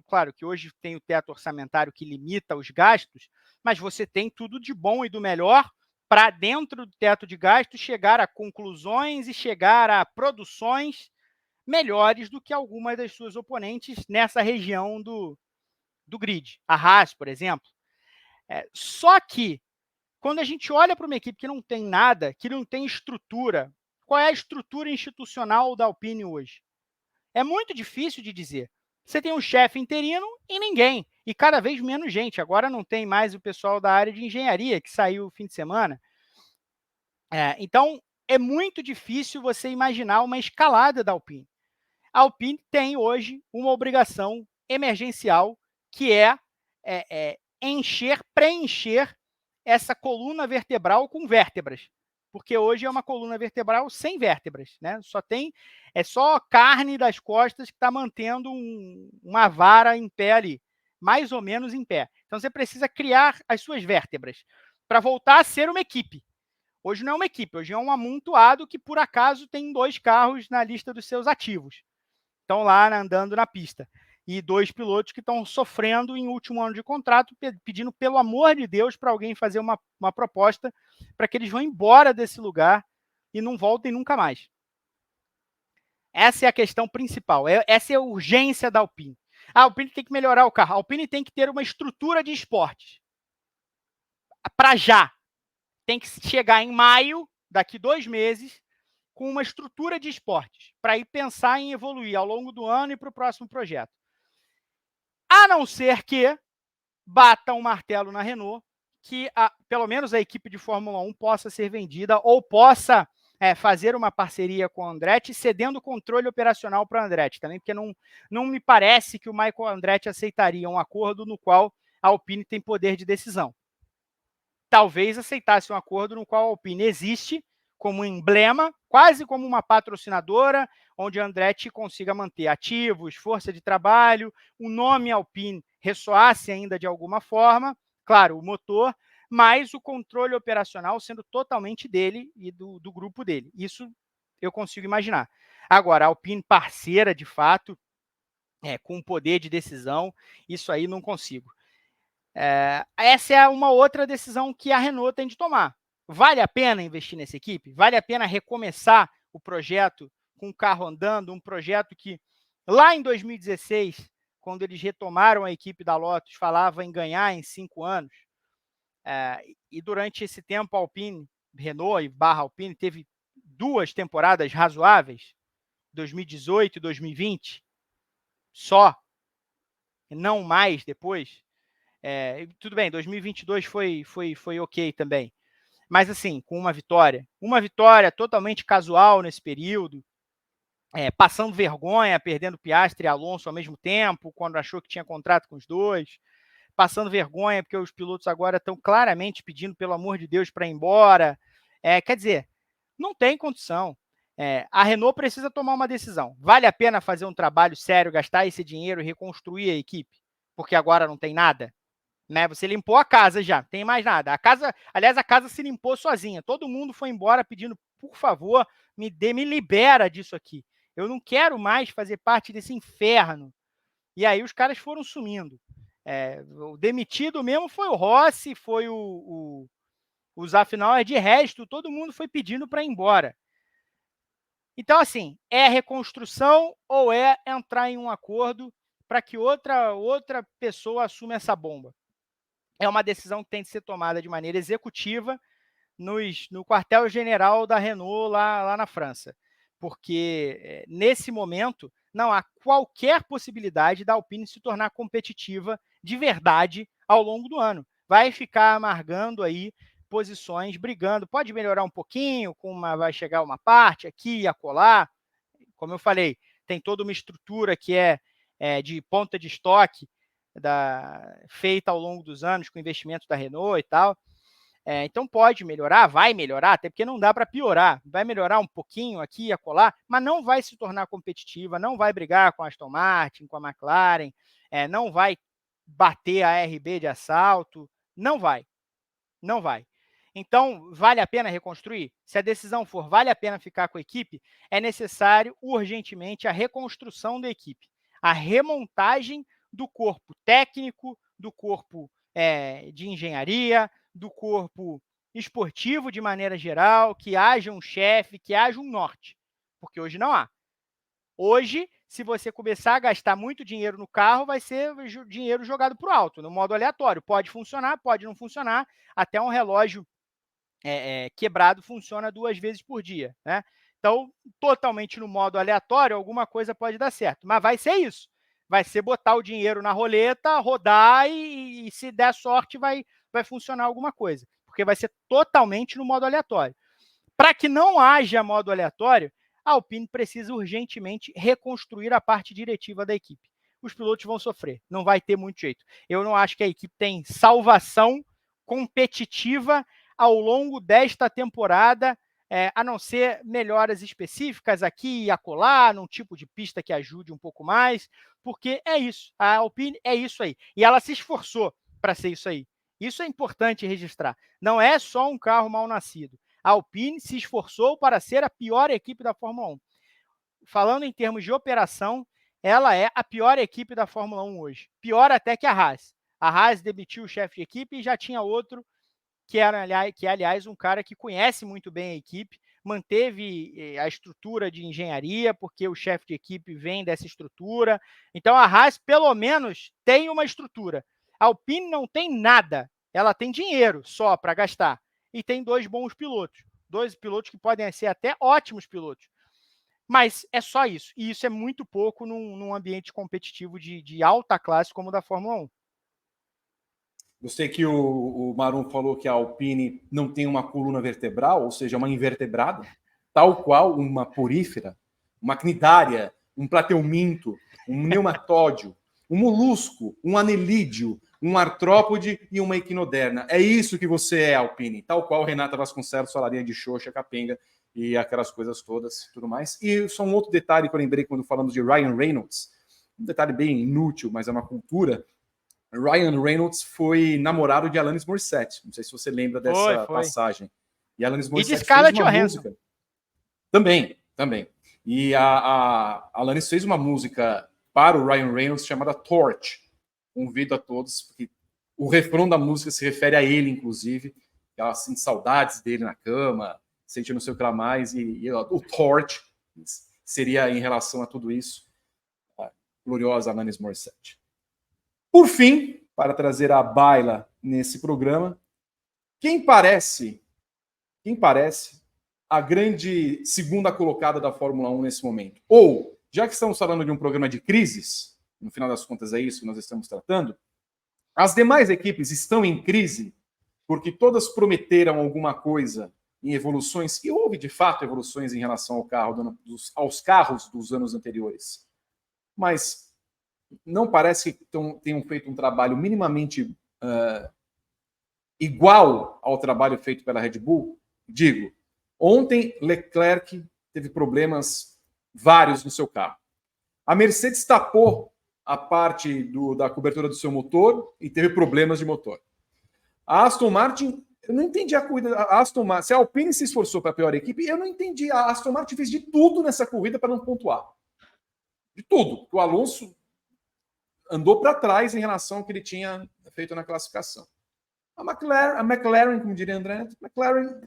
claro que hoje tem o teto orçamentário que limita os gastos, mas você tem tudo de bom e do melhor para, dentro do teto de gastos, chegar a conclusões e chegar a produções melhores do que algumas das suas oponentes nessa região do grid. A Haas, por exemplo. Só que, quando a gente olha para uma equipe que não tem nada, que não tem estrutura, qual é a estrutura institucional da Alpine hoje? É muito difícil de dizer. Você tem um chefe interino e ninguém, e cada vez menos gente. Agora não tem mais o pessoal da área de engenharia, que saiu o fim de semana. Então, é muito difícil você imaginar uma escalada da Alpine. A Alpine tem hoje uma obrigação emergencial, que é preencher essa coluna vertebral com vértebras, porque hoje é uma coluna vertebral sem vértebras, né? É só carne das costas que está mantendo uma vara em pé ali, mais ou menos em pé. Então você precisa criar as suas vértebras para voltar a ser uma equipe. Hoje não é uma equipe, hoje é um amontoado que por acaso tem 2 carros na lista dos seus ativos. Estão lá andando na pista. e 2 pilotos que estão sofrendo em último ano de contrato, pedindo, pelo amor de Deus, para alguém fazer uma proposta para que eles vão embora desse lugar e não voltem nunca mais. Essa é a questão principal, essa é a urgência da Alpine. A Alpine tem que melhorar o carro, a Alpine tem que ter uma estrutura de esportes. Para já. Tem que chegar em maio, daqui 2 meses, com uma estrutura de esportes, para ir pensar em evoluir ao longo do ano e para o próximo projeto. A não ser que bata um martelo na Renault, que pelo menos a equipe de Fórmula 1 possa ser vendida ou possa fazer uma parceria com o Andretti, cedendo o controle operacional para o Andretti também, porque não me parece que o Michael Andretti aceitaria um acordo no qual a Alpine tem poder de decisão. Talvez aceitasse um acordo no qual a Alpine existe como um emblema, quase como uma patrocinadora, onde a Andretti consiga manter ativos, força de trabalho, o nome Alpine ressoasse ainda de alguma forma, claro, o motor, mas o controle operacional sendo totalmente dele e do grupo dele. Isso eu consigo imaginar. Agora, a Alpine parceira, de fato, com poder de decisão, isso aí não consigo. Essa é uma outra decisão que a Renault tem de tomar. Vale a pena investir nessa equipe? Vale a pena recomeçar o projeto com o carro andando, um projeto que lá em 2016, quando eles retomaram a equipe da Lotus, falava em ganhar em 5 anos, e durante esse tempo a Alpine, Renault e Alpine, teve 2 temporadas razoáveis, 2018 e 2020, só, não mais depois. Tudo bem, 2022 foi ok também, mas assim, com uma vitória totalmente casual nesse período, passando vergonha, perdendo Piastri e Alonso ao mesmo tempo, quando achou que tinha contrato com os dois, passando vergonha porque os pilotos agora estão claramente pedindo, pelo amor de Deus, para ir embora. Quer dizer, não tem condição. A Renault precisa tomar uma decisão. Vale a pena fazer um trabalho sério, gastar esse dinheiro e reconstruir a equipe, porque agora não tem nada? Né? Você limpou a casa já, não tem mais nada. A casa se limpou sozinha. Todo mundo foi embora pedindo, por favor, me libera disso aqui. Eu não quero mais fazer parte desse inferno. E aí os caras foram sumindo. O demitido mesmo foi o Rossi, foi o Zafnauer, de resto, todo mundo foi pedindo para ir embora. Então, assim, é reconstrução ou é entrar em um acordo para que outra pessoa assuma essa bomba? É uma decisão que tem de ser tomada de maneira executiva no quartel-general da Renault lá na França, porque nesse momento não há qualquer possibilidade da Alpine se tornar competitiva de verdade ao longo do ano. Vai ficar amargando aí posições, brigando, pode melhorar um pouquinho, vai chegar uma parte aqui e acolá, como eu falei, tem toda uma estrutura que é de ponta de estoque, feita ao longo dos anos com investimento da Renault e tal. Então pode melhorar, vai melhorar, até porque não dá para piorar. Vai melhorar um pouquinho aqui e acolá, mas não vai se tornar competitiva, não vai brigar com a Aston Martin, com a McLaren, não vai bater a RB de assalto, não vai. Não vai. Então, vale a pena reconstruir? Se a decisão for vale a pena ficar com a equipe, é necessário urgentemente a reconstrução da equipe, a remontagem do corpo técnico, do corpo de engenharia, do corpo esportivo de maneira geral, que haja um chefe, que haja um norte, porque hoje não há. Hoje, se você começar a gastar muito dinheiro no carro, vai ser dinheiro jogado para o alto, no modo aleatório. Pode funcionar, pode não funcionar, até um relógio quebrado funciona 2 vezes por dia, né? Então, totalmente no modo aleatório, alguma coisa pode dar certo, mas vai ser isso. Vai ser botar o dinheiro na roleta, rodar e se der sorte, vai funcionar alguma coisa, porque vai ser totalmente no modo aleatório. Para que não haja modo aleatório, a Alpine precisa urgentemente reconstruir a parte diretiva da equipe. Os pilotos vão sofrer, não vai ter muito jeito. Eu não acho que a equipe tem salvação competitiva ao longo desta temporada, a não ser melhoras específicas aqui e acolá, num tipo de pista que ajude um pouco mais, porque é isso, a Alpine é isso aí. E ela se esforçou para ser isso aí. Isso é importante registrar. Não é só um carro mal nascido. A Alpine se esforçou para ser a pior equipe da Fórmula 1. Falando em termos de operação, ela é a pior equipe da Fórmula 1 hoje. Pior até que a Haas. A Haas demitiu o chefe de equipe e já tinha outro que é, aliás, um cara que conhece muito bem a equipe, manteve a estrutura de engenharia, porque o chefe de equipe vem dessa estrutura. Então, a Haas, pelo menos, tem uma estrutura. A Alpine não tem nada. Ela tem dinheiro só para gastar. E tem 2 bons pilotos. 2 pilotos que podem ser até ótimos pilotos. Mas é só isso. E isso é muito pouco num ambiente competitivo de alta classe como o da Fórmula 1. Gostei que o Marum falou que a Alpine não tem uma coluna vertebral, ou seja, uma invertebrada, tal qual uma porífera, uma cnidária, um plateuminto, um pneumatódio, um molusco, um anelídeo, um artrópode e uma equinoderna. É isso que você é, Alpine, tal qual Renata Vasconcelos, Solarinha de Xoxa, Capenga e aquelas coisas todas, tudo mais. E só um outro detalhe que eu lembrei quando falamos de Ryan Reynolds, um detalhe bem inútil, mas é uma cultura. Ryan Reynolds foi namorado de Alanis Morissette. Não sei se você lembra dessa passagem. E Alanis Morissette fez uma música. Também. E a Alanis fez uma música para o Ryan Reynolds chamada Torch. Convido a todos, porque o refrão da música se refere a ele, inclusive. Ela sente saudades dele na cama, sente não sei o que lá mais. E o Torch seria em relação a tudo isso. A gloriosa Alanis Morissette. Por fim, para trazer a baila nesse programa, quem parece a grande segunda colocada da Fórmula 1 nesse momento? Ou, já que estamos falando de um programa de crises, no final das contas é isso que nós estamos tratando, as demais equipes estão em crise porque todas prometeram alguma coisa em evoluções, e houve de fato evoluções em relação aos carros dos anos anteriores. Mas não parece que tenham feito um trabalho minimamente igual ao trabalho feito pela Red Bull. Digo, ontem Leclerc teve problemas vários no seu carro. A Mercedes tapou a parte da cobertura do seu motor e teve problemas de motor. A Aston Martin, eu não entendi a corrida. A Aston Martin, se a Alpine se esforçou para a pior equipe, eu não entendi. A Aston Martin fez de tudo nessa corrida para não pontuar. De tudo. O Alonso andou para trás em relação ao que ele tinha feito na classificação. A McLaren, como diria André, a McLaren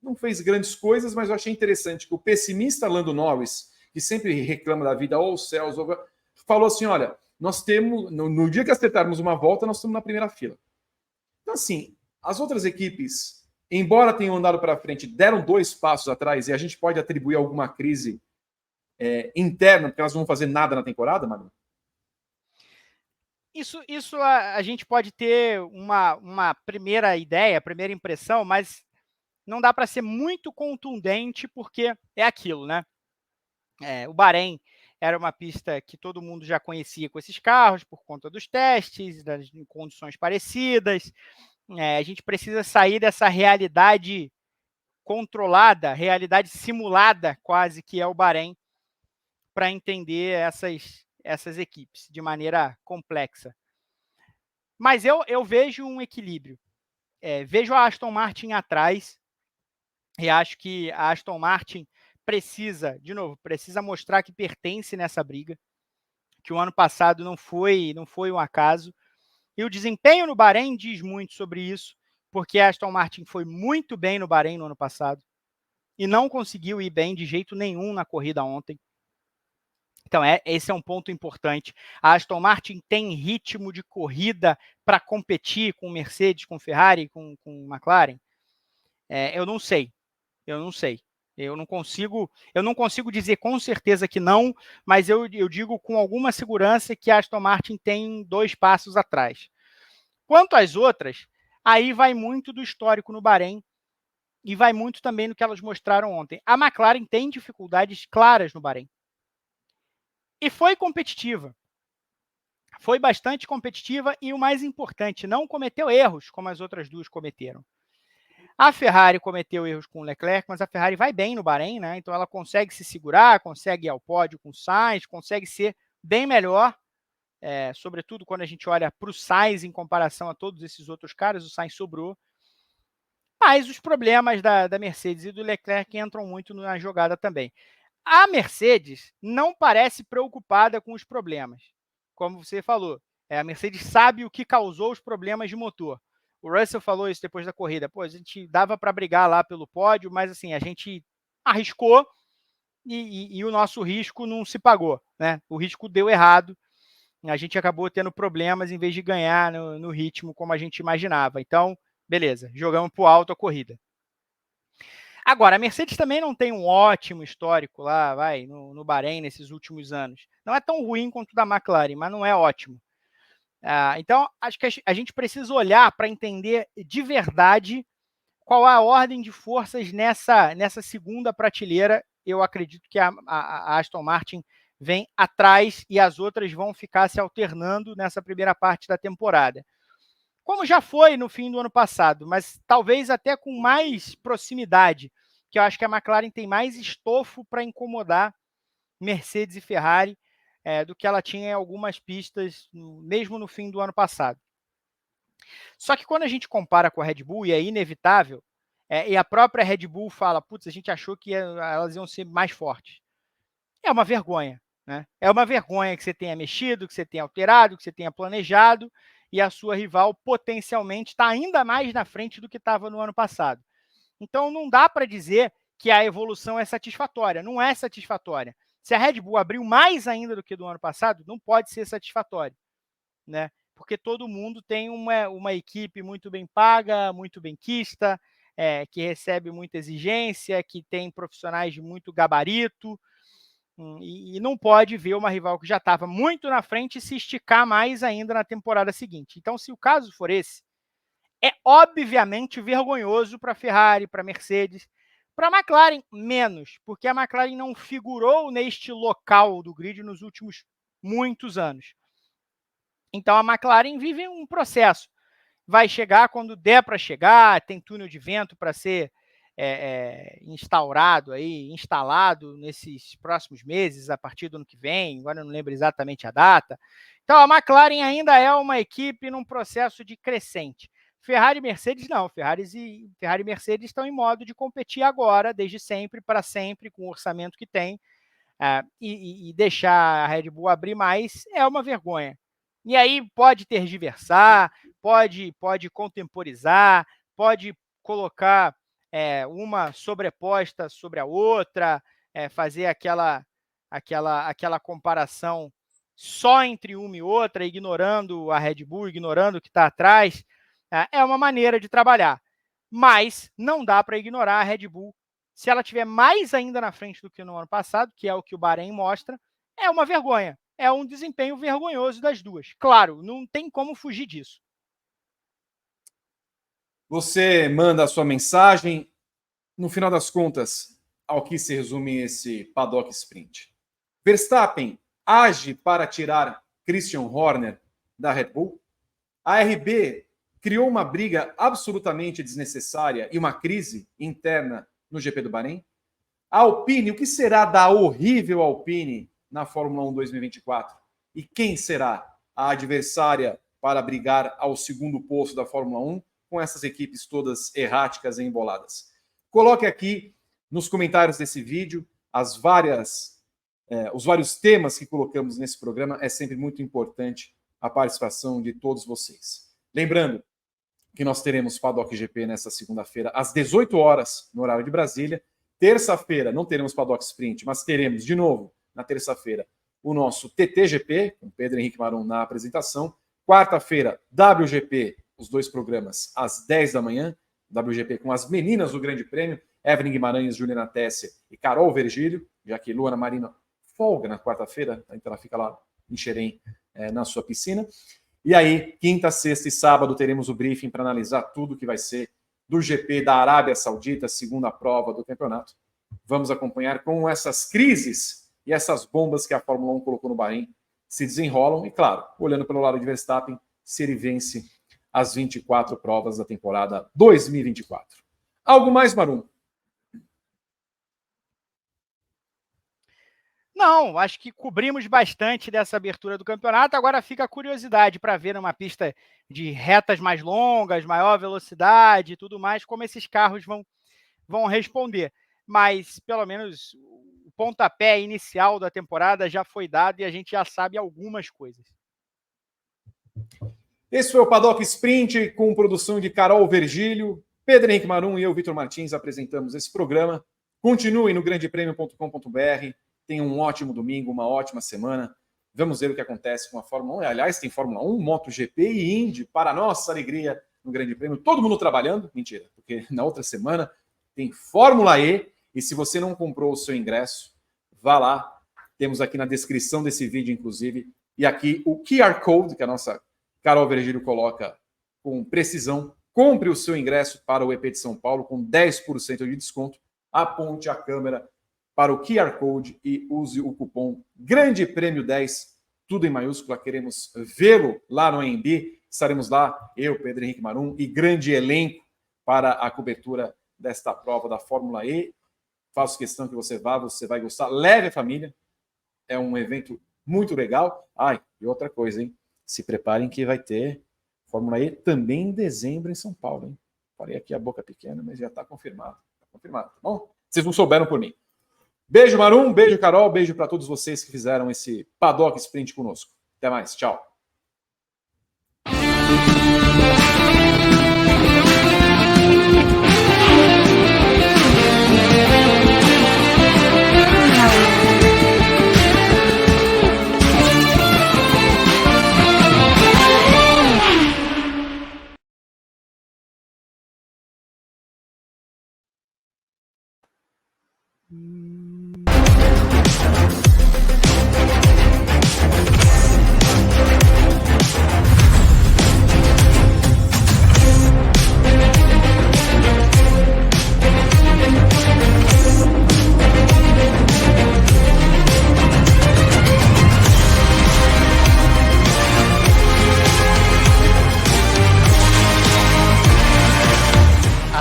não fez grandes coisas, mas eu achei interessante que o pessimista Lando Norris, que sempre reclama da vida, ou os céus, falou assim, olha, nós temos, no dia que acertarmos uma volta, nós estamos na primeira fila. Então, assim, as outras equipes, embora tenham andado para frente, deram 2 passos atrás, e a gente pode atribuir alguma crise interna, porque elas não vão fazer nada na temporada, Manu? Isso a gente pode ter uma primeira ideia, primeira impressão, mas não dá para ser muito contundente, porque é aquilo, né? O Bahrein era uma pista que todo mundo já conhecia com esses carros, por conta dos testes, das condições parecidas. A gente precisa sair dessa realidade controlada, realidade simulada quase, que é o Bahrein, para entender essas equipes de maneira complexa. Mas eu vejo um equilíbrio. Vejo a Aston Martin atrás e acho que a Aston Martin precisa mostrar que pertence nessa briga, que o ano passado não foi um acaso. E o desempenho no Bahrein diz muito sobre isso, porque a Aston Martin foi muito bem no Bahrein no ano passado e não conseguiu ir bem de jeito nenhum na corrida ontem. Então, esse é um ponto importante. A Aston Martin tem ritmo de corrida para competir com Mercedes, com Ferrari, com McLaren? Eu não sei. Eu não consigo dizer com certeza que não, mas eu digo com alguma segurança que a Aston Martin tem 2 passos atrás. Quanto às outras, aí vai muito do histórico no Bahrein e vai muito também no que elas mostraram ontem. A McLaren tem dificuldades claras no Bahrein. E foi competitiva. Foi bastante competitiva e, o mais importante, não cometeu erros como as outras duas cometeram. A Ferrari cometeu erros com o Leclerc, mas a Ferrari vai bem no Bahrein, né? Então ela consegue se segurar, consegue ir ao pódio com o Sainz, consegue ser bem melhor, sobretudo quando a gente olha para o Sainz em comparação a todos esses outros caras, o Sainz sobrou. Mas os problemas da Mercedes e do Leclerc entram muito na jogada também. A Mercedes não parece preocupada com os problemas. Como você falou, a Mercedes sabe o que causou os problemas de motor. O Russell falou isso depois da corrida. Pô, a gente dava para brigar lá pelo pódio, mas assim, a gente arriscou e o nosso risco não se pagou, né? O risco deu errado. A gente acabou tendo problemas em vez de ganhar no ritmo como a gente imaginava. Então, beleza, jogamos pro alto a corrida. Agora, a Mercedes também não tem um ótimo histórico lá, no Bahrein nesses últimos anos. Não é tão ruim quanto o da McLaren, mas não é ótimo. Então, acho que a gente precisa olhar para entender de verdade qual a ordem de forças nessa segunda prateleira. Eu acredito que a Aston Martin vem atrás e as outras vão ficar se alternando nessa primeira parte da temporada. Como já foi no fim do ano passado, mas talvez até com mais proximidade, que eu acho que a McLaren tem mais estofo para incomodar Mercedes e Ferrari do que ela tinha em algumas pistas, mesmo no fim do ano passado. Só que quando a gente compara com a Red Bull, e é inevitável, e a própria Red Bull fala, putz, a gente achou que elas iam ser mais fortes. É uma vergonha. Né? É uma vergonha que você tenha mexido, que você tenha alterado, que você tenha planejado, e a sua rival potencialmente está ainda mais na frente do que estava no ano passado. Então não dá para dizer que a evolução é satisfatória. Não é satisfatória. Se a Red Bull abriu mais ainda do que do ano passado, não pode ser satisfatório. Né? Porque todo mundo tem uma equipe muito bem paga, muito benquista, que recebe muita exigência, que tem profissionais de muito gabarito, e não pode ver uma rival que já estava muito na frente se esticar mais ainda na temporada seguinte. Então, se o caso for esse, é obviamente vergonhoso para a Ferrari, para a Mercedes, para a McLaren menos, porque a McLaren não figurou neste local do grid nos últimos muitos anos. Então, a McLaren vive um processo. Vai chegar quando der para chegar, tem túnel de vento para ser instalado nesses próximos meses, a partir do ano que vem, agora eu não lembro exatamente a data. Então, a McLaren ainda é uma equipe num processo de crescente. Ferrari e Mercedes não. Ferrari e Mercedes estão em modo de competir agora, desde sempre, para sempre, com o orçamento que tem, e deixar a Red Bull abrir mais é uma vergonha. E aí pode tergiversar, pode contemporizar, pode colocar uma sobreposta sobre a outra, fazer aquela comparação só entre uma e outra, ignorando a Red Bull, ignorando o que está atrás. É uma maneira de trabalhar. Mas não dá para ignorar a Red Bull. Se ela tiver mais ainda na frente do que no ano passado, que é o que o Bahrein mostra, é uma vergonha. É um desempenho vergonhoso das duas. Claro, não tem como fugir disso. Você manda a sua mensagem. No final das contas, ao que se resume esse paddock sprint? Verstappen age para tirar Christian Horner da Red Bull? A RB criou uma briga absolutamente desnecessária e uma crise interna no GP do Bahrein? A Alpine, o que será da horrível Alpine na Fórmula 1 2024? E quem será a adversária para brigar ao segundo posto da Fórmula 1 com essas equipes todas erráticas e emboladas? Coloque aqui nos comentários desse vídeo os vários temas que colocamos nesse programa. É sempre muito importante a participação de todos vocês. Lembrando que nós teremos Paddock GP nessa segunda-feira, às 18 horas, no horário de Brasília. Terça-feira não teremos Paddock Sprint, mas teremos, de novo, na terça-feira, o nosso TTGP, com Pedro Henrique Marum na apresentação. Quarta-feira, WGP, os dois programas, às 10 da manhã. WGP com as meninas do Grande Prêmio, Evelyn Guimarães, Juliana Tessia e Carol Vergílio, já que Luana Marino folga na quarta-feira, então ela fica lá em Xerém, na sua piscina. E aí, quinta, sexta e sábado, teremos o briefing para analisar tudo que vai ser do GP da Arábia Saudita, segunda prova do campeonato. Vamos acompanhar como essas crises e essas bombas que a Fórmula 1 colocou no Bahrein se desenrolam. E, claro, olhando pelo lado de Verstappen, se ele vence as 24 provas da temporada 2024. Algo mais, Marum? Não, acho que cobrimos bastante dessa abertura do campeonato. Agora fica a curiosidade para ver numa pista de retas mais longas, maior velocidade e tudo mais, como esses carros vão responder. mas pelo menos o pontapé inicial da temporada já foi dado e a gente já sabe algumas coisas. Esse foi o Paddock Sprint, com produção de Carol Vergílio, Pedro Henrique Marum e eu, Vitor Martins, apresentamos esse programa. Continuem no grandepremio.com.br. Tenham um ótimo domingo, uma ótima semana. Vamos ver o que acontece com a Fórmula 1. Aliás, tem Fórmula 1, MotoGP e Indy, para nossa alegria, no Grande Prêmio. Todo mundo trabalhando. Mentira, porque na outra semana tem Fórmula E. E se você não comprou o seu ingresso, vá lá. Temos aqui na descrição desse vídeo, inclusive, e aqui o QR Code, que a nossa Carol Vergílio coloca com precisão. Compre o seu ingresso para o EP de São Paulo com 10% de desconto. Aponte a câmera para o QR Code e use o cupom Grande Prêmio 10, tudo em maiúscula. Queremos vê-lo lá no AMB. Estaremos lá, eu, Pedro Henrique Marum e grande elenco para a cobertura desta prova da Fórmula E. Faço questão que você vá, você vai gostar. Leve a família. É um evento muito legal. E outra coisa, hein? Se preparem que vai ter Fórmula E também em dezembro em São Paulo, hein? Falei aqui a boca pequena, mas já está confirmado. Está confirmado, tá bom? Vocês não souberam por mim. Beijo, Marum. Beijo, Carol. Beijo para todos vocês que fizeram esse Paddock Sprint conosco. Até mais. Tchau.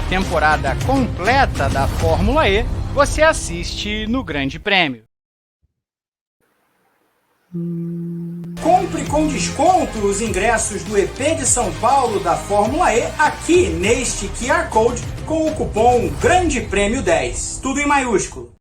Temporada completa da Fórmula E, você assiste no Grande Prêmio. Compre com desconto os ingressos do EP de São Paulo da Fórmula E aqui neste QR Code com o cupom Grande Prêmio 10. Tudo em maiúsculo.